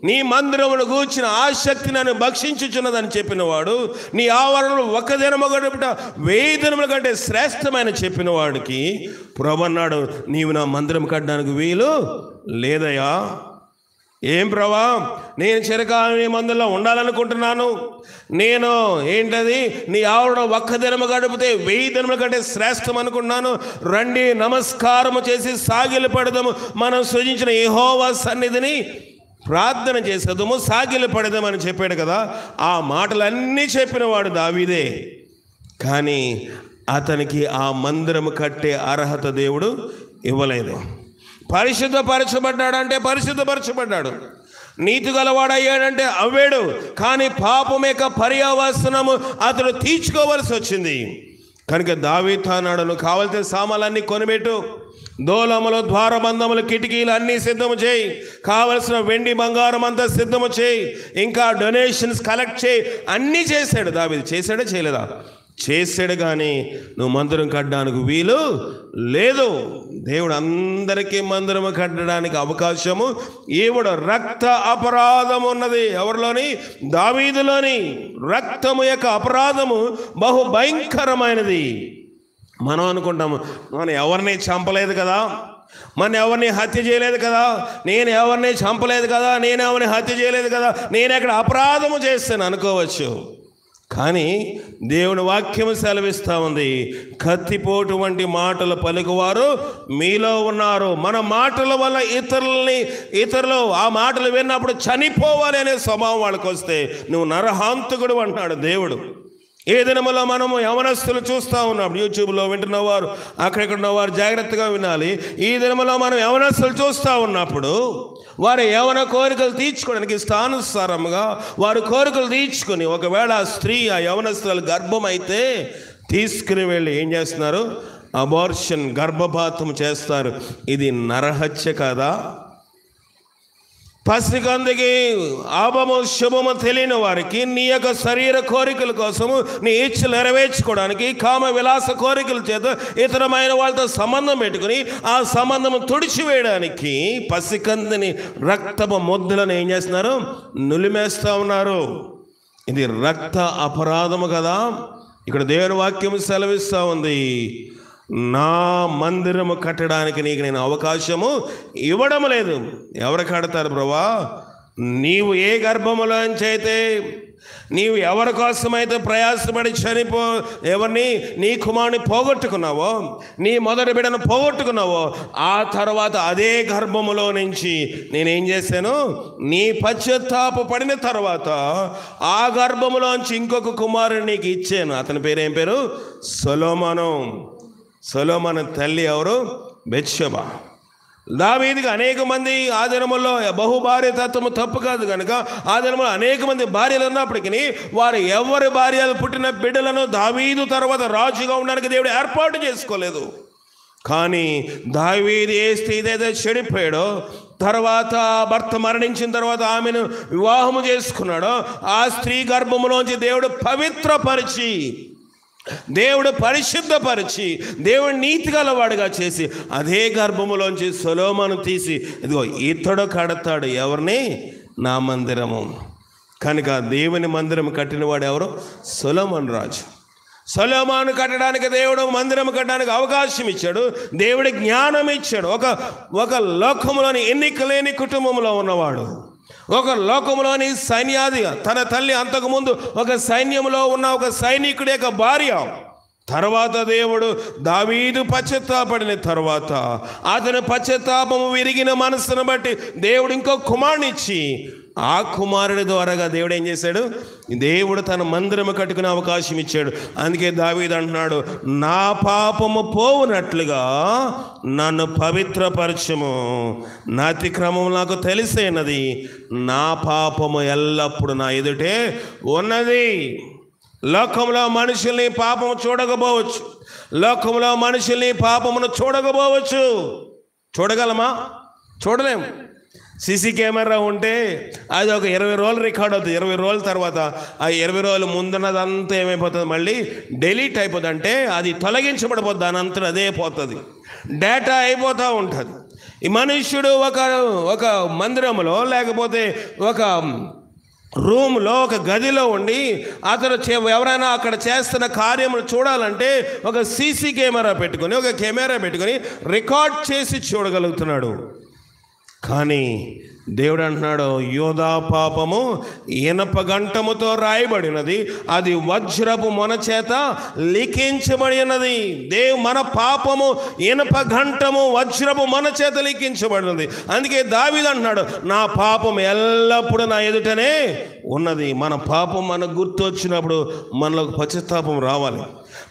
నీ మందిరమును గూర్చిన ఆసక్తి నన్ను భక్షించుచున్నదని చెప్పినవాడు, నీ ఆవరణలు ఒక దినము గడుపుట 1000 దినముల కంటే శ్రేష్టమైన చెప్పిన వాడికి ప్రభు అన్నాడు, నీవు నా మందిరం కట్టడానికి వీలు లేదయ్యా. ఏం ప్రభా, నేను చిరకాలం నీ మందిరంలో ఉండాలనుకుంటున్నాను. నేను ఏంటది, నీ ఆవరణ ఒక్క దినము గడిపితే 1000 దినముల కంటే శ్రేష్టం అనుకున్నాను. రండి నమస్కారము చేసి సాగిలి పడదాము, మనం సృజించిన యెహోవా సన్నిధిని ప్రార్థన చేసేదము, సాగిలి పడదామని చెప్పాడు కదా. ఆ మాటలన్నీ చెప్పినవాడు దావీదే. కానీ అతనికి ఆ మందిరము కట్టే అర్హత దేవుడు ఇవ్వలేదు. పరిశుద్ధపరచబడ్డాడంటే పరిశుద్ధపరచబడ్డాడు, నీతి గలవాడయ్యాడంటే అవ్వాడు. కానీ పాపం యొక్క పర్యవసనము అతడు తీర్చుకోవలసి వచ్చింది. కనుక దావీదు అన్నాడు, నువ్వు కావలసిన సామాన్లన్నీ కొనిపెట్టు, దోలములు, ద్వారబంధములు, కిటికీలు అన్నీ సిద్ధము చేయి, కావలసిన వెండి బంగారం అంతా సిద్ధము చేయి, ఇంకా డొనేషన్స్ కలెక్ట్ చేయి. అన్నీ చేశాడు దావీదు. చేశాడా చేయలేదా? చేశాడు. కానీ నువ్వు మందిరం కట్టడానికి వీలు లేదు. దేవుడు అందరికీ మందిరము కట్టడానికి అవకాశము ఇవ్వడు. రక్త అపరాధం ఉన్నది ఎవరిలోని? దావీదులోని. రక్తము యొక్క అపరాధము బహు భయంకరమైనది. మనం అనుకుంటాము, మనం ఎవరిని చంపలేదు కదా, మన ఎవరిని హత్య చేయలేదు కదా, నేను ఎవరిని చంపలేదు కదా, నేను ఎవరిని హత్య చేయలేదు కదా, నేను ఎక్కడ అపరాధము చేస్తాను అనుకోవచ్చు. కానీ దేవుని వాక్యము సెలవిస్తూ ఉంది, కత్తిపోటు వంటి మాటలు పలుకువారు మీలో ఉన్నారు. మన మాటల వల్ల ఇతరులు ఆ మాటలు విన్నప్పుడు చనిపోవాలి అనే స్వభావం వాళ్ళకి వస్తే నువ్వు నరహాంతకుడు అంటున్నాడు దేవుడు. ఏ దినములో మనము యవనస్తులు చూస్తూ ఉన్నాం, యూట్యూబ్లో వింటున్నవారు, అక్కడెక్కడ ఉన్నవారు జాగ్రత్తగా వినాలి. ఈ దినములో మనం యవనస్తులు చూస్తూ ఉన్నప్పుడు వారి యవన కోరికలు తీర్చుకోవడానికి ఇష్టానుసారంగా వారి కోరికలు తీర్చుకొని, ఒకవేళ ఆ స్త్రీ ఆ యవనస్తులు గర్భం అయితే తీసుకుని వెళ్ళి ఏం చేస్తున్నారు? అబార్షన్, గర్భపాతం చేస్తారు. ఇది నరహత్య కాదా? పసికందుకి ఆపము శుభము తెలియని వారికి నీ యొక్క శరీర కోరికల కోసము నీ ఇచ్చలు నెరవేర్చుకోవడానికి కామ విలాస కోరికల చేత ఇతరమైన వాళ్ళతో సంబంధం పెట్టుకుని ఆ సంబంధం తుడిచివేయడానికి పసికందుని రక్తపు ముద్దలను ఏం చేస్తున్నారు? నులిమేస్తూ ఉన్నారు. ఇది రక్త అపరాధము కదా. ఇక్కడ దేవుని వాక్యం సెలవిస్తూ ఉంది, నా మందిరము కట్టడానికి నీకు నేను అవకాశము ఇవ్వడం లేదు. ఎవరు కడతారు ప్రభా? నీవు ఏ గర్భములోంచి అయితే, నీవు ఎవరి కోసమైతే ప్రయాసపడి ఎవరిని నీ కుమారుని పోగొట్టుకున్నావో, నీ మొదటి బిడ్డను పోగొట్టుకున్నావో, ఆ తర్వాత అదే గర్భములో నుంచి నేనేం చేశాను? నీ పశ్చాత్తాప పడిన తర్వాత ఆ గర్భములోంచి ఇంకొక కుమారుని నీకు ఇచ్చాను. అతని పేరు ఏం పేరు? సొలొమోను. సొలొమోను తల్లి ఎవరు? బెత్షెబా. దావీదుకి అనేక మంది ఆ దినముల్లో బహుభార్య తత్వము తప్పు కాదు కనుక ఆ దినములో అనేక మంది భార్యలు ఉన్నప్పటికీ వారు ఎవరి భార్యలు పుట్టిన బిడ్డలను దావీదు తర్వాత రాజుగా ఉండడానికి దేవుడు ఏర్పాటు చేసుకోలేదు. కానీ దావీదు ఏ స్త్రీ అయితే చెడిపోయాడో, తర్వాత భర్త మరణించిన తర్వాత ఆమెను వివాహము చేసుకున్నాడో, ఆ స్త్రీ గర్భములోంచి దేవుడు పవిత్రపరిచి, దేవుడు పరిశుద్ధపరిచి, దేవుడు నీతి గలవాడుగా చేసి అదే గర్భములోంచి సొలొమోను తీసి ఇదిగో ఇతడు కడతాడు. ఎవరిని? నా మందిరము. కనుక దేవుని మందిరం కట్టినవాడు ఎవరు? సొలొమోను రాజు. సొలొమోను కట్టడానికి దేవుడు మందిరం కట్టడానికి అవకాశం ఇచ్చాడు. దేవుడి జ్ఞానం ఇచ్చాడు. ఒక లోకములోని ఎన్నిక లేని కుటుంబంలో ఉన్నవాడు, ఒక లోకంలోని సైన్యాధి, తన తల్లి అంతకుముందు ఒక సైన్యంలో ఉన్న ఒక సైనికుడి యొక్క భార్య. తర్వాత దేవుడు దావీదు పశ్చాత్తాపడిన తర్వాత అతని పశ్చాత్తాపము విరిగిన మనసును బట్టి దేవుడు ఇంకో కుమారునిచ్చి ఆ కుమారుడి ద్వారాగా దేవుడు ఏం చేశాడు? దేవుడు తన మందిరము కట్టుకునే అవకాశం ఇచ్చాడు. అందుకే దావీదు అంటున్నాడు, నా పాపము పోవునట్లుగా నన్ను పవిత్రపరచము, నా అతిక్రమం నాకు తెలిసినది, నా పాపము ఎల్లప్పుడూ నా ఎదుటే ఉన్నది. లోకంలో మనుషుల్ని పాపము చూడకపోవచ్చు, లోకంలో మనుషుల్ని పాపమును చూడకపోవచ్చు. చూడగలమా? చూడలేము. సీసీ కెమెరా ఉంటే అది ఒక 20 రోజులు రికార్డ్ అవుతుంది. 20 రోజుల తర్వాత ఆ 20 రోజులు ముందున్నదంతా ఏమైపోతుంది? మళ్ళీ డిలీట్ అయిపోతుంది. అంటే అది తొలగించబడిపోతుంది, దాని అంతా అదే పోతుంది, డేటా అయిపోతూ ఉంటుంది. ఈ మనుష్యుడు ఒక మందిరంలో లేకపోతే ఒక రూమ్లో ఒక గదిలో ఉండి అతను ఎవరైనా అక్కడ చేస్తున్న కార్యములు చూడాలంటే ఒక సీసీ కెమెరా పెట్టుకొని, ఒక కెమెరా పెట్టుకొని రికార్డ్ చేసి చూడగలుగుతున్నాడు. కానీ దేవుడు అంటున్నాడు, యోధా పాపము ఇనప గంటముతో రాయబడినది, అది వజ్రపు మొన చేత లిఖించబడినది. మన పాపము ఇనప గంటము వజ్రపు మొన చేత లిఖించబడినది. అందుకే దావీదు అంటున్నాడు, నా పాపం ఎల్లప్పుడూ నా ఎదుటనే ఉన్నది. మన పాపం మనకు గుర్తు వచ్చినప్పుడు మనలో పశ్చాత్తాపం రావాలి.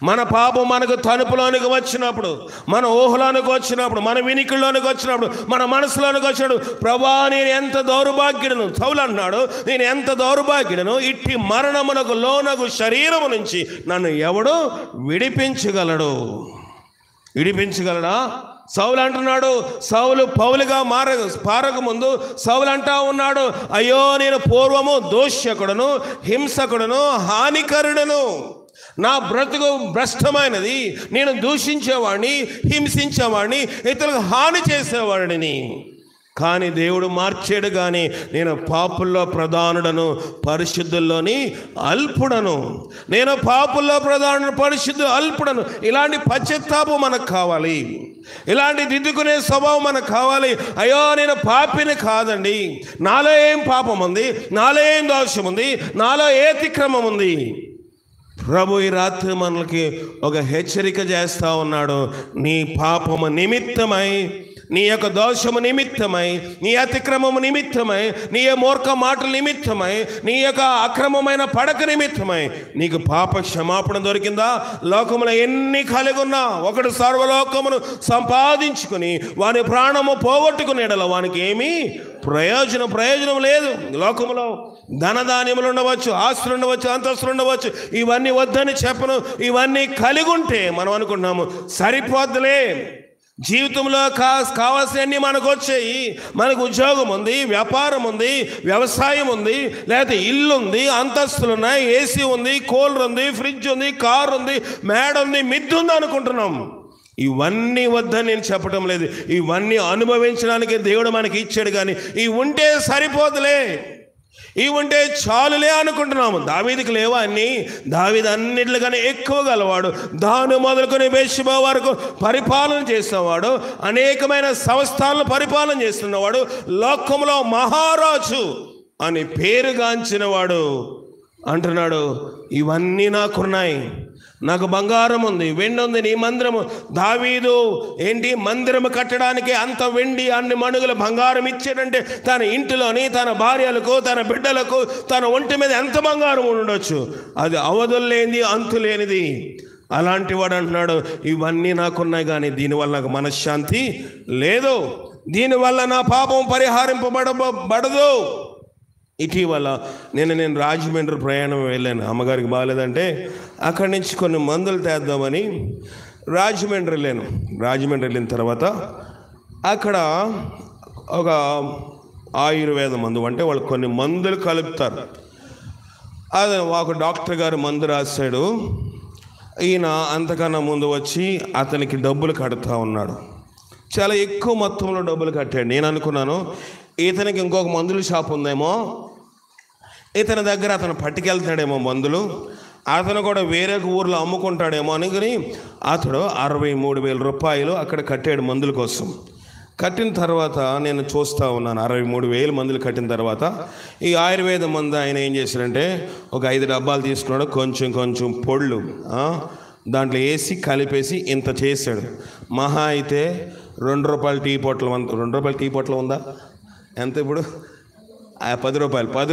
మన పాపం మనకు తలుపులోనికి వచ్చినప్పుడు, మన ఊహలోనికి వచ్చినప్పుడు, మన వినికిల్లోనికి వచ్చినప్పుడు, మన మనసులోనికి వచ్చినప్పుడు, ప్రభా నేను ఎంత దౌర్భాగ్యుడను, సౌలు అన్నాడు, నేను ఎంత దౌర్భాగ్యుడను, ఇట్టి మరణమునకు లోనగు శరీరము నుంచి నన్ను ఎవడు విడిపించగలడు? విడిపించగలడా? సౌలు అంటున్నాడు, సౌలు పౌలుగా పారక ముందు సౌలు అంటా ఉన్నాడు, అయ్యో నేను పూర్వము దోషకుడను, హింసకుడను, హానికరుడను, నా బ్రతుకు భ్రష్టమైనది, నేను దూషించేవాడిని, హింసించేవాడిని, ఇతరులకు హాని చేసేవాడిని. కానీ దేవుడు మార్చాడు. కానీ నేను పాపుల్లో ప్రధానుడను, పరిశుద్ధుల్లోని అల్పుడను. నేను పాపుల్లో ప్రధానుడు, పరిశుద్ధులు అల్పుడను. ఇలాంటి పశ్చాత్తాపం మనకు కావాలి, ఇలాంటి దిద్దుకునే స్వభావం మనకు కావాలి. అయ్యో నేను పాపిని కాదండి, నాలో ఏం పాపం ఉంది, నాలో ఏం దోషం ఉంది, నాలో ఏ అతిక్రమం ఉంది. ప్రభు ఈ రాత్రి మనకి ఒక హెచ్చరిక చేస్తూ ఉన్నాడు. నీ పాపము నిమిత్తమై, నీ యొక్క దోషము నిమిత్తమై, నీ అతిక్రమము నిమిత్తమై, నీ మూర్ఖ మాటల నిమిత్తమై, నీ యొక్క అక్రమమైన పడక నిమిత్తమై నీకు పాప క్షమాపణ దొరికిందా? లోకములో ఎన్ని కలిగి ఉన్నా ఒకడు సర్వలోకమును సంపాదించుకుని వాని ప్రాణము పోగొట్టుకునేడల వానికి ఏమీ ప్రయోజనం లేదు. లోకములో ధనధాన్యములు ఉండవచ్చు, ఆస్తులు ఉండవచ్చు, అంతస్తులు ఉండవచ్చు, ఇవన్నీ వద్దని చెప్పను. ఇవన్నీ కలిగి ఉంటే మనం అనుకుంటున్నాము సరిపోద్దులే, జీవితంలో కావాల్సినవన్నీ మనకు వచ్చాయి, మనకు ఉద్యోగం ఉంది, వ్యాపారం ఉంది, వ్యవసాయం ఉంది, లేకపోతే ఇల్లు ఉంది, అంతస్తులు ఉన్నాయి, ఏసీ ఉంది, కూలర్ ఉంది, ఫ్రిడ్జ్ ఉంది, కారు ఉంది, మేడ ఉంది, మిద్దు ఉంది అనుకుంటున్నాం. ఇవన్నీ వద్దని నేను చెప్పడం లేదు, ఇవన్నీ అనుభవించడానికి దేవుడు మనకి ఇచ్చాడు. కానీ ఇవి ఉంటే సరిపోదులే, ఇవి ఉంటే చాలులే అనుకుంటున్నాము. దావీదుకి లేవా అన్నీ? దావీదు అన్నిటికన్నా ఎక్కువ గలవాడు. దాని మొదలుకొని బెత్షెబా వరకు పరిపాలన చేస్తున్నవాడు, అనేకమైన సంస్థలను పరిపాలన చేస్తున్నవాడు, లోకంలో మహారాజు అని పేరుగాంచినవాడు అంటున్నాడు, ఇవన్నీ నాకున్నాయి, నాకు బంగారం ఉంది, వెండి ఉంది, నీ మందిరము. దావీదు ఏంటి మందిరము కట్టడానికి అంత వెండి, అన్ని మణుగుల బంగారం ఇచ్చాడంటే తన ఇంటిలోని తన భార్యలకు, తన బిడ్డలకు, తన ఒంటి మీద ఎంత బంగారం ఉండొచ్చు, అది అవధులు లేనిది, అంతు లేనిది. అలాంటి వాడు అంటున్నాడు, ఇవన్నీ నాకున్నాయి కానీ దీనివల్ల నాకు మనశ్శాంతి లేదు, దీనివల్ల నా పాపం పరిహారింపబడదు. ఇటీవల నేను రాజమండ్రి ప్రయాణం వెళ్ళాను. అమ్మగారికి బాగాలేదంటే అక్కడి నుంచి కొన్ని మందులు తెద్దామని రాజమండ్రి వెళ్ళాను. రాజమండ్రి వెళ్ళిన తర్వాత అక్కడ ఒక ఆయుర్వేద మందు, అంటే వాళ్ళు కొన్ని మందులు కలుపుతారు. అది ఒక డాక్టర్ గారు మందు రాశాడు. ఈయన అంతకన్నా ముందు వచ్చి అతనికి డబ్బులు కడుతూ ఉన్నాడు. చాలా ఎక్కువ మొత్తంలో డబ్బులు కట్టాడు. నేను అనుకున్నాను ఇతనికి ఇంకొక మందుల షాప్ ఉందేమో, ఇతని దగ్గర అతను పట్టుకెళ్తాడేమో మందులు, అతను కూడా వేరే ఊర్లో అమ్ముకుంటాడేమో అనుకుని అతడు 63,000 రూపాయలు అక్కడ కట్టాడు మందుల కోసం. కట్టిన తర్వాత నేను చూస్తూ ఉన్నాను, 63,000 మందులు కట్టిన తర్వాత ఈ ఆయుర్వేద మందు ఆయన ఏం చేశాడంటే ఒక 5 డబ్బాలు తీసుకున్నాడు, కొంచెం పొళ్ళు దాంట్లో వేసి కలిపేసి ఇంత చేశాడు. మహా అయితే ₹2 టీ పొట్లం, ₹2 టీ పొట్లం ఉందా ఎంత ఇప్పుడు?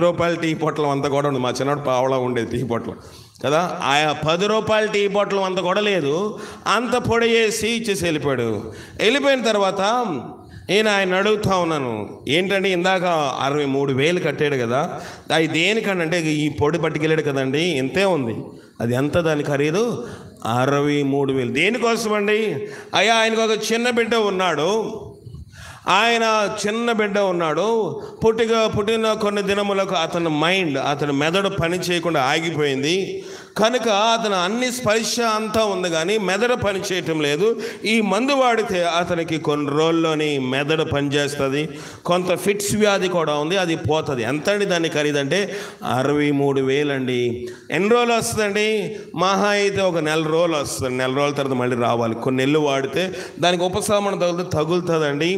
రూపాయల టీ పొట్లం అంతా కూడా ఉంది. మా చిన్నప్పుడు పావలా ఉండేది టీ పొట్లం కదా. ఆ 10 రూపాయల టీ పొట్లం అంత కూడా లేదు, అంత పొడి చేసి ఇచ్చేసి వెళ్ళిపోయాడు. వెళ్ళిపోయిన తర్వాత ఆయన అడుగుతా ఉన్నాను, ఏంటండి ఇందాక 63,000 కట్టాడు కదా, అది దేనికంటే ఈ పొడి పట్టుకెళ్ళాడు కదండి, ఇంతే ఉంది, అది ఎంత దాని ఖరీదు? 63,000. దేనికోసమండి? అయ్యా ఆయనకు ఒక చిన్న బిడ్డ ఉన్నాడు, పుట్టిన కొన్ని దినములకు అతని మెదడు పని చేయకుండా ఆగిపోయింది కనుక అతను అన్ని స్పర్శ అంతా ఉంది కానీ మెదడు పని చేయటం లేదు. ఈ మందు వాడితే అతనికి కొన్ని రోజుల్లోని మెదడు పనిచేస్తుంది, కొంత ఫిట్స్ వ్యాధి కూడా ఉంది, అది పోతుంది. ఎంతండి దాని ఖరీదంటే 63,000 అండి. ఎన్ని రోజులు వస్తుందండి? మహా అయితే ఒక 1 రోజులు వస్తుంది. 1 రోజుల తర్వాత మళ్ళీ రావాలి. కొన్ని నెలలు వాడితే దానికి ఉపశమనం తగులుతుందండి.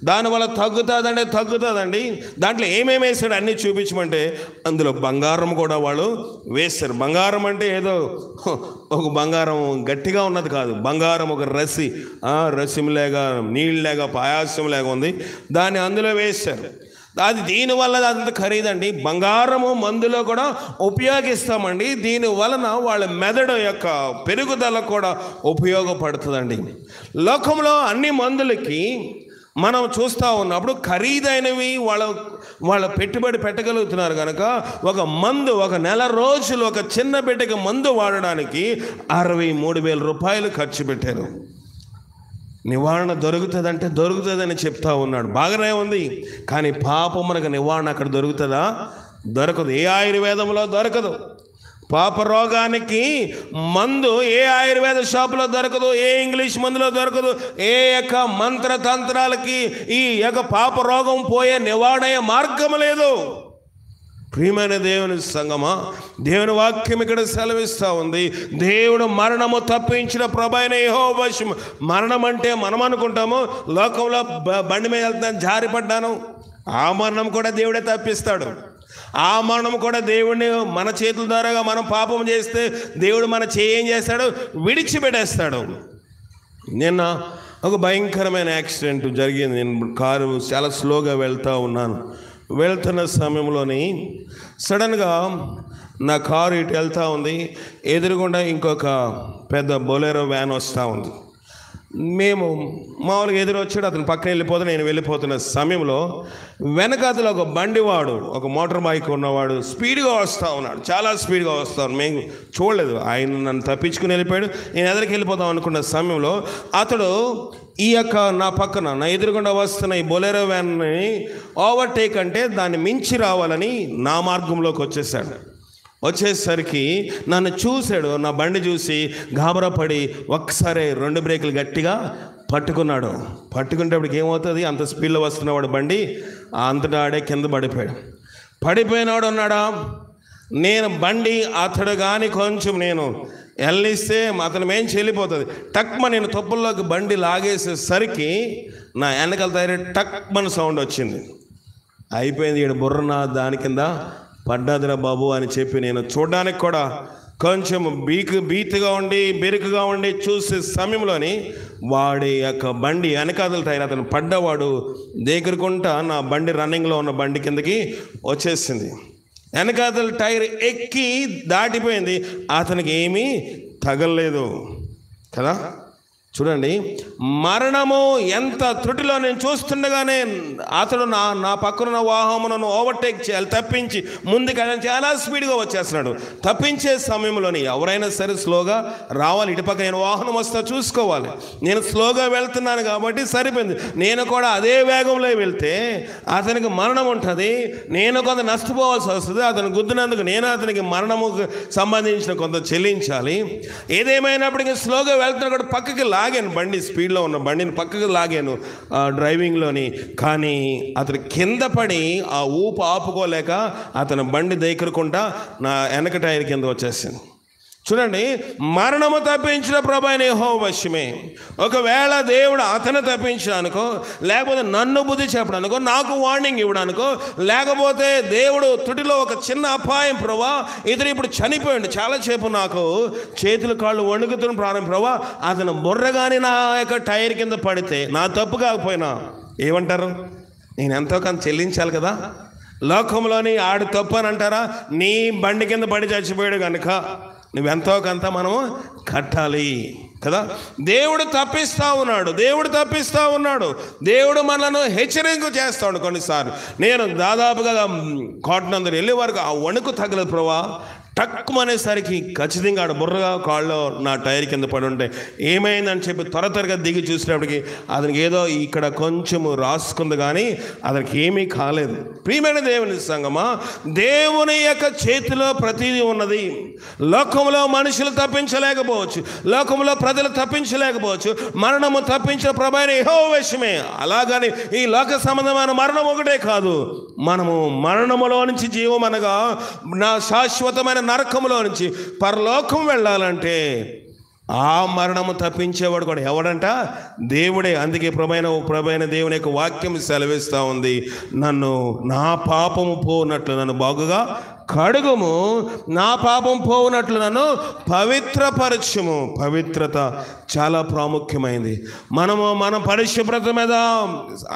దానివల్ల తగ్గుతుందండి. దాంట్లో ఏమేమి వేసాడు అన్నీ చూపించమంటే అందులో బంగారం కూడా వాళ్ళు వేస్తారు. బంగారం అంటే ఏదో ఒక బంగారం గట్టిగా ఉన్నది కాదు, బంగారం ఒక రసిమిలాగా నీళ్ళలాగా పాయాసంలాగా ఉంది, దాన్ని అందులో వేశారు. అది దీనివల్ల అంత ఖరీదండి. బంగారము మందులో కూడా ఉపయోగిస్తామండి. దీని వలన వాళ్ళ మెదడు యొక్క పెరుగుదల కూడా ఉపయోగపడుతుందండి. లోకంలో అన్ని మందులకి మనం చూస్తూ ఉన్నప్పుడు ఖరీదైనవి వాళ్ళ పెట్టుబడి పెట్టగలుగుతున్నారు కనుక ఒక 1 రోజులు ఒక చిన్న బిడ్డకి మందు వాడడానికి 63,000 రూపాయలు ఖర్చు పెట్టారు. నివారణ దొరుకుతుందని చెప్తా ఉన్నాడు. బాగానే ఉంది, కానీ పాపం మనకు నివారణ అక్కడ దొరుకుతుందా? దొరకదు. ఏ ఆయుర్వేదంలో దొరకదు. పాప రోగానికి మందు ఏ ఆయుర్వేద షాపులో దొరకదు, ఏ ఇంగ్లీష్ మందులో దొరకదు, ఏ యొక్క మంత్రతంత్రాలకి ఈ యొక్క పాప రోగం పోయే నివారణ మార్గం లేదు. ప్రియమైన దేవుని సంగమా, దేవుని వాక్యం ఇక్కడ సెలవిస్తూ ఉంది. దేవుడు మరణము తప్పించిన ప్రభైన యెహోవా. మరణం అంటే మనం అనుకుంటాము లోకంలో బండి మీద వెళ్తాను జారిపడ్డాను, ఆ మరణం కూడా దేవుడే తప్పిస్తాడు. ఆ మరణం కూడా దేవుడిని మన చేతుల ద్వారాగా మనం పాపం చేస్తే దేవుడు మన ఏం చేస్తాడు? విడిచిపెట్టేస్తాడు. నిన్న ఒక భయంకరమైన యాక్సిడెంట్ జరిగింది. నేను కారు చాలా స్లోగా వెళ్తున్న సమయంలోని సడన్గా నా కారు ఇటు వెళ్తూ ఉంది, ఎదురుగుండా ఇంకొక పెద్ద బొలెరో వ్యాన్ వస్తూ ఉంది. మేము మామూలుగా ఎదురొచ్చాడు, అతను పక్కన నేను వెళ్ళిపోతున్న సమయంలో వెనకాతలో ఒక బండివాడు, ఒక మోటార్ బైక్ ఉన్నవాడు స్పీడ్గా వస్తూ ఉన్నాడు, చాలా స్పీడ్గా వస్తాను. మేము చూడలేదు, ఆయన నన్ను తప్పించుకుని వెళ్ళిపోయాడు. నేను ఎదురుకి వెళ్ళిపోతాం అనుకున్న సమయంలో అతడు ఈ యొక్క నా ఎదురుగుండా వస్తున్న ఈ బొలెరో వ్యాన్ని ఓవర్టేక్ అంటే దాన్ని మించి రావాలని నా మార్గంలోకి వచ్చేసరికి నన్ను చూశాడు. నా బండి చూసి గాబరాపడి ఒక్కసారి 2 బ్రేకులు గట్టిగా పట్టుకునేటప్పటికి ఏమవుతుంది? అంత స్పీడ్లో వస్తున్నవాడు బండి అంతటా ఆడే కింద పడిపోయినాడు ఉన్నాడా. నేను బండి అతడు కానీ కొంచెం నేను వెళ్ళిస్తే అతను మేం చెల్లిపోతుంది. నేను తొప్పుల్లోకి బండి లాగేసేసరికి నా వెనకాల తయారీ టక్మని సౌండ్ వచ్చింది. అయిపోయింది, ఈడ బుర్రన దాని కింద పడ్డాదిరా బాబు అని చెప్పి నేను చూడడానికి కూడా కొంచెం బెరుకుగా ఉండి చూసే సమయంలోని వాడి యొక్క బండి వెనకాదల టైర్ అతను పడ్డవాడు దగ్గరకుంటా నా బండి రన్నింగ్లో ఉన్న బండి కిందకి వచ్చేసింది. వెనకాదల టైర్ ఎక్కి దాటిపోయింది, అతనికి ఏమీ తగలలేదు కదా. చూడండి, మరణము ఎంత త్రుటిలో నేను చూస్తుండగానే అతడు నా పక్కన వాహనమును ఓవర్టేక్ చేయాలి, తప్పించి ముందుకు చాలా స్పీడ్గా వచ్చేస్తున్నాడు. తప్పించే సమయంలోని ఎవరైనా సరే స్లోగా రావాలి. ఇటుపక్క నేను వాహనం వస్తా చూసుకోవాలి. నేను స్లోగా వెళ్తున్నాను కాబట్టి సరిపోయింది. నేను కూడా అదే వేగంలో వెళ్తే అతనికి మరణం ఉంటుంది, నేను కొంత నష్టపోవాల్సి వస్తుంది. అతను గుద్దినందుకు నేను అతనికి మరణముకు సంబంధించిన కొంత చెల్లించాలి. ఏదేమైనప్పటికీ స్లోగా వెళ్తున్నా కూడా పక్కకి లాగాను, బండి స్పీడ్లో ఉన్న బండిని పక్కకు లాగాను డ్రైవింగ్లోని. కానీ అతను కింద పడి ఆ ఊపు ఆపుకోలేక అతను బండి దగ్గరకుంటా నా వెనక టైర్ కింద వచ్చేసింది. చూడండి, మరణము తప్పించిన ప్రభువైన యెహోవా వశమే. ఒకవేళ దేవుడు అతను తప్పించడానికో, లేకపోతే నన్ను బుద్ధి చెప్పడానికో, నాకు వార్నింగ్ ఇవ్వడానికో, లేకపోతే దేవుడు తుటిలో ఒక చిన్న అపాయం, ప్రభా ఇతను ఇప్పుడు చనిపోయాడు, చాలాసేపు నాకు చేతులు కాళ్ళు వణుకుతున్న ప్రారంభం, ప్రభా అతను బుర్ర కానీ నా యొక్క టైర్ కింద పడితే నా తప్పు కాకపోయినా ఏమంటారు? నేను ఎంతో కొంత చెల్లించాలి కదా. లోకంలోని ఆడు తప్పు అని అంటారా? నీ బండి కింద పడి చచ్చిపోయాడు కనుక నువ్వెంతో కొంత మనము కట్టాలి కదా. దేవుడు తప్పిస్తూ ఉన్నాడు. దేవుడు మనను హెచ్చరిక చేస్తాడు. కొన్నిసార్లు నేను దాదాపుగా కోటనందరూ వెళ్ళే వరకు ఆ వణుకు తగలదు ప్రభా. టక్కుమనేసరికి ఖచ్చితంగా ఆడ బుర్రగా కాళ్ళు నా టైర్ కింద పడి ఉంటే ఏమైందని చెప్పి త్వరగా దిగి చూసినప్పటికీ అతనికి ఏదో ఇక్కడ కొంచెము రాసుకుంది, కానీ అతనికి ఏమీ కాలేదు. ప్రియమైన దేవుని సంగమా, దేవుని యొక్క చేతిలో ప్రతిదీ ఉన్నది. లోకంలో మనుషులు తప్పించలేకపోవచ్చు, లోకంలో ప్రజలు తప్పించలేకపోవచ్చు, మరణము తప్పించిన ప్రభైన యెహోవా వశమే. అలాగని ఈ లోక సంబంధమైన మరణం ఒకటే కాదు, మనము మరణములో నుంచి జీవం అనగా నా శాశ్వతమైన నరకములో నుంచి పరలోకం వెళ్ళాలంటే ఆ మరణము తప్పించేవాడు కూడా ఎవడంట? దేవుడే. అందుకే ప్రభైన దేవుని యొక్క వాక్యం సెలవిస్తూ ఉంది, నన్ను నా పాపము పోనట్లు నన్ను బాగుగా కడుగుము, నా పాపం పోవునట్లు నన్ను పవిత్రపరచుము. పవిత్రత చాలా ప్రాముఖ్యమైంది. మనం పరిశుభ్రత మీద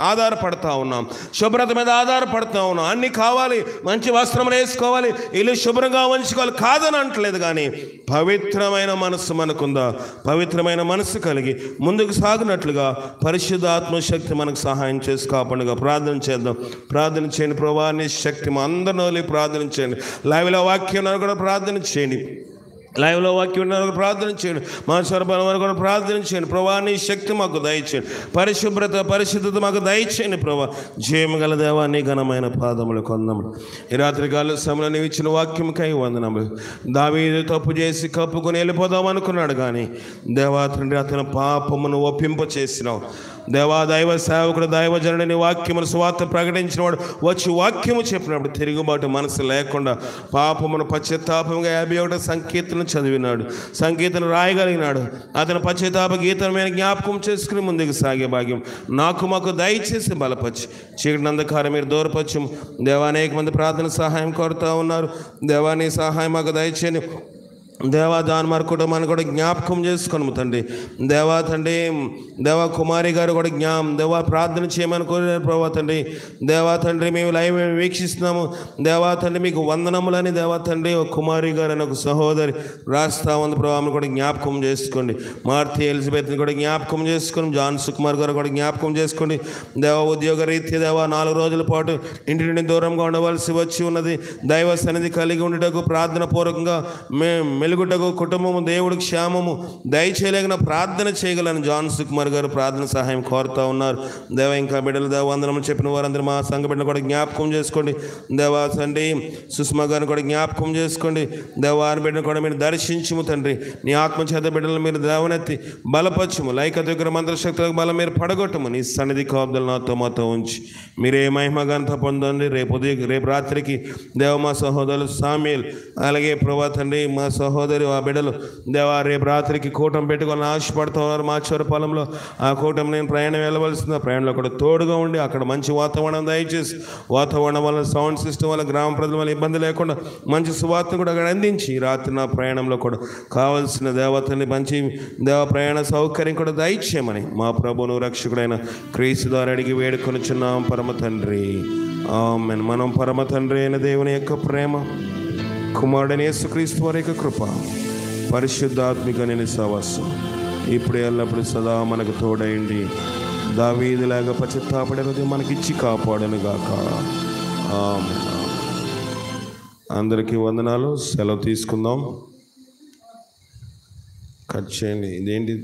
ఆధారపడతా ఉన్నాం, శుభ్రత మీద ఆధారపడతా ఉన్నాం. అన్నీ కావాలి, మంచి వస్త్రం వేసుకోవాలి, ఇల్లు శుభ్రంగా ఉంచుకోవాలి కాదని అంటలేదు, కానీ పవిత్రమైన మనస్సు మనకుందా? పవిత్రమైన మనస్సు కలిగి ముందుకు సాగినట్లుగా పరిశుద్ధాత్మ శక్తి మనకు సహాయం చేసి కాపాడుగా. ప్రార్థన చేద్దాం. ప్రార్థన చేయండి. ప్రభా నీ శక్తి మా అందరిలో ప్రార్థన చేయండి. లైవ్లో వాక్యం కూడా ప్రార్థన చేయండి. లైవ్లో వాక్యం ఉన్నారు ప్రార్థన చేయండి. మా స్వరపరం వారు కూడా ప్రార్థన చేయండి. ప్రభా నీ శక్తి మాకు దయచేయండి, పరిశుద్ధత మాకు దయచేయండి. ప్రభా జయము గల దేవా నీ ఘనమైన పాదములు కొందములు. ఈ రాత్రికాల సమయంలో నీవు ఇచ్చిన వాక్యంకై వందనములు. దావీదు తప్పు చేసి కప్పుకొని వెళ్ళిపోదాం అనుకున్నాడు, కానీ దేవా తండ్రి అతని పాపమును ఒప్పింప చేసినావు. దేవా దైవ సేవకుడు దైవజనుడిని వాక్యమును సువార్త ప్రకటించిన వాడు వచ్చి వాక్యము చెప్పినప్పుడు తిరుగుబాటు మనసు లేకుండా పాపమును పశ్చాత్తాపంగా 51 సంకీర్తన చదివినాడు, సంకీర్తన రాయగలిగినాడు. అతను పశ్చాత్తాప గీతను మీద జ్ఞాపకం చేసుకుని ముందుకు సాగే భాగ్యం మాకు దయచేసి బలపరిచి చీకటి అంధకారం మీరు దూరపరచు. దేవా అనేక మంది ప్రార్థన సహాయం కోరుతూ ఉన్నారు. దేవా నీ సహాయం మాకు దయచేయండి. దేవా దాని కుటుంబాన్ని కూడా జ్ఞాపకం చేసుకున్నాము తండ్రి. దేవా తండ్రి దేవా కుమారి గారు కూడా దేవా ప్రార్థన చేయమని కోరారు ప్రభా తండ్రి. దేవా తండ్రి మేము లైవ్ వీక్షిస్తున్నాము. దేవా తండ్రి మీకు వందనములని దేవా తండ్రి కుమారి గారు అని ఒక సహోదరి రాస్తా ఉంది ప్రభావం కూడా జ్ఞాపకం చేసుకోండి. మార్తి ఎలిజబెత్ని కూడా జ్ఞాపకం చేసుకోండి. జాన్ సుకుమార్ గారు కూడా జ్ఞాపకం చేసుకోండి. దేవా ఉద్యోగ రీత్యా దేవా 4 రోజుల పాటు ఇంటి నుండి దూరంగా ఉండవలసి వచ్చి ఉన్నది. దైవ సన్నిధి కలిగి ఉండటకు ప్రార్థన పూర్వకంగా వెలుగుటకు కుటుంబము దేవుడి క్షేమము దయచేయలేగిన ప్రార్థన చేయగలను జాన్ సుకుమార్ గారు ప్రార్థన సహాయం కోరుతూ ఉన్నారు. దేవ ఇంకా బిడ్డలు దేవ వందనము చెప్పిన వారందరూ మా సంఘ బిడ్డలు కూడా జ్ఞాపకం చేసుకోండి. దేవా తండ్రి సుష్మా గారిని కూడా జ్ఞాపకం చేసుకోండి. దేవారి బిడ్డను కూడా మీరు దర్శించుము తండ్రి. నీ ఆత్మచేత బిడ్డలు మీరు దేవనెత్తి బలపరచుము. లైక దగ్గర మంత్రశక్తులకు బలం మీరు పడగొట్టము. నీ సన్నిధి కాపుదలు మాతో ఉంచి మీరే మహిమగంత పొందండి. రేపు రాత్రికి దేవ మా సహోదరులు సామ్యుల్ అలాగే ప్రభా తండ్రి మా సహోదరి ఆ బిడ్డలు దేవా రేపు రాత్రికి కూటం పెట్టుకొని ఆశపడుతూ ఉన్నారు. మాచవరపాలెంలో ఆ కూటం నేను ప్రయాణం వెళ్ళవలసింది. ఆ ప్రయాణంలో కూడా తోడుగా ఉండి అక్కడ మంచి వాతావరణం దయచేసి వాతావరణం వల్ల సౌండ్ సిస్టమ్ వల్ల గ్రామ ప్రజల వల్ల ఇబ్బంది లేకుండా మంచి సువార్తను కూడా అక్కడ అందించి రాత్రి నా ప్రయాణంలో కూడా కావాల్సిన దేవతని మంచి దేవ ప్రయాణ సౌకర్యం కూడా దయచేయమని మా ప్రభువును రక్షకుడైన క్రీస్తు ద్వారా అడిగి వేడుకొనుచున్నాం పరమ తండ్రి. ఆమేన్. మనం పరమ తండ్రి అయిన దేవుని యొక్క ప్రేమ, కుమారుడైన యేసుక్రీస్తు వారి యొక్క కృప, పరిశుద్ధాత్మిక నేను సహవాసం ఇప్పుడు ఎల్లప్పుడు సదా మనకు తోడైండి. దావీదులాగా పశ్చాత్తాపడేది మనకిచ్చి కాపాడను గాక. ఆమేన్. అందరికీ వందనాలు. సెలవు తీసుకుందాం. కట్ చేయండి. ఇదేంటి?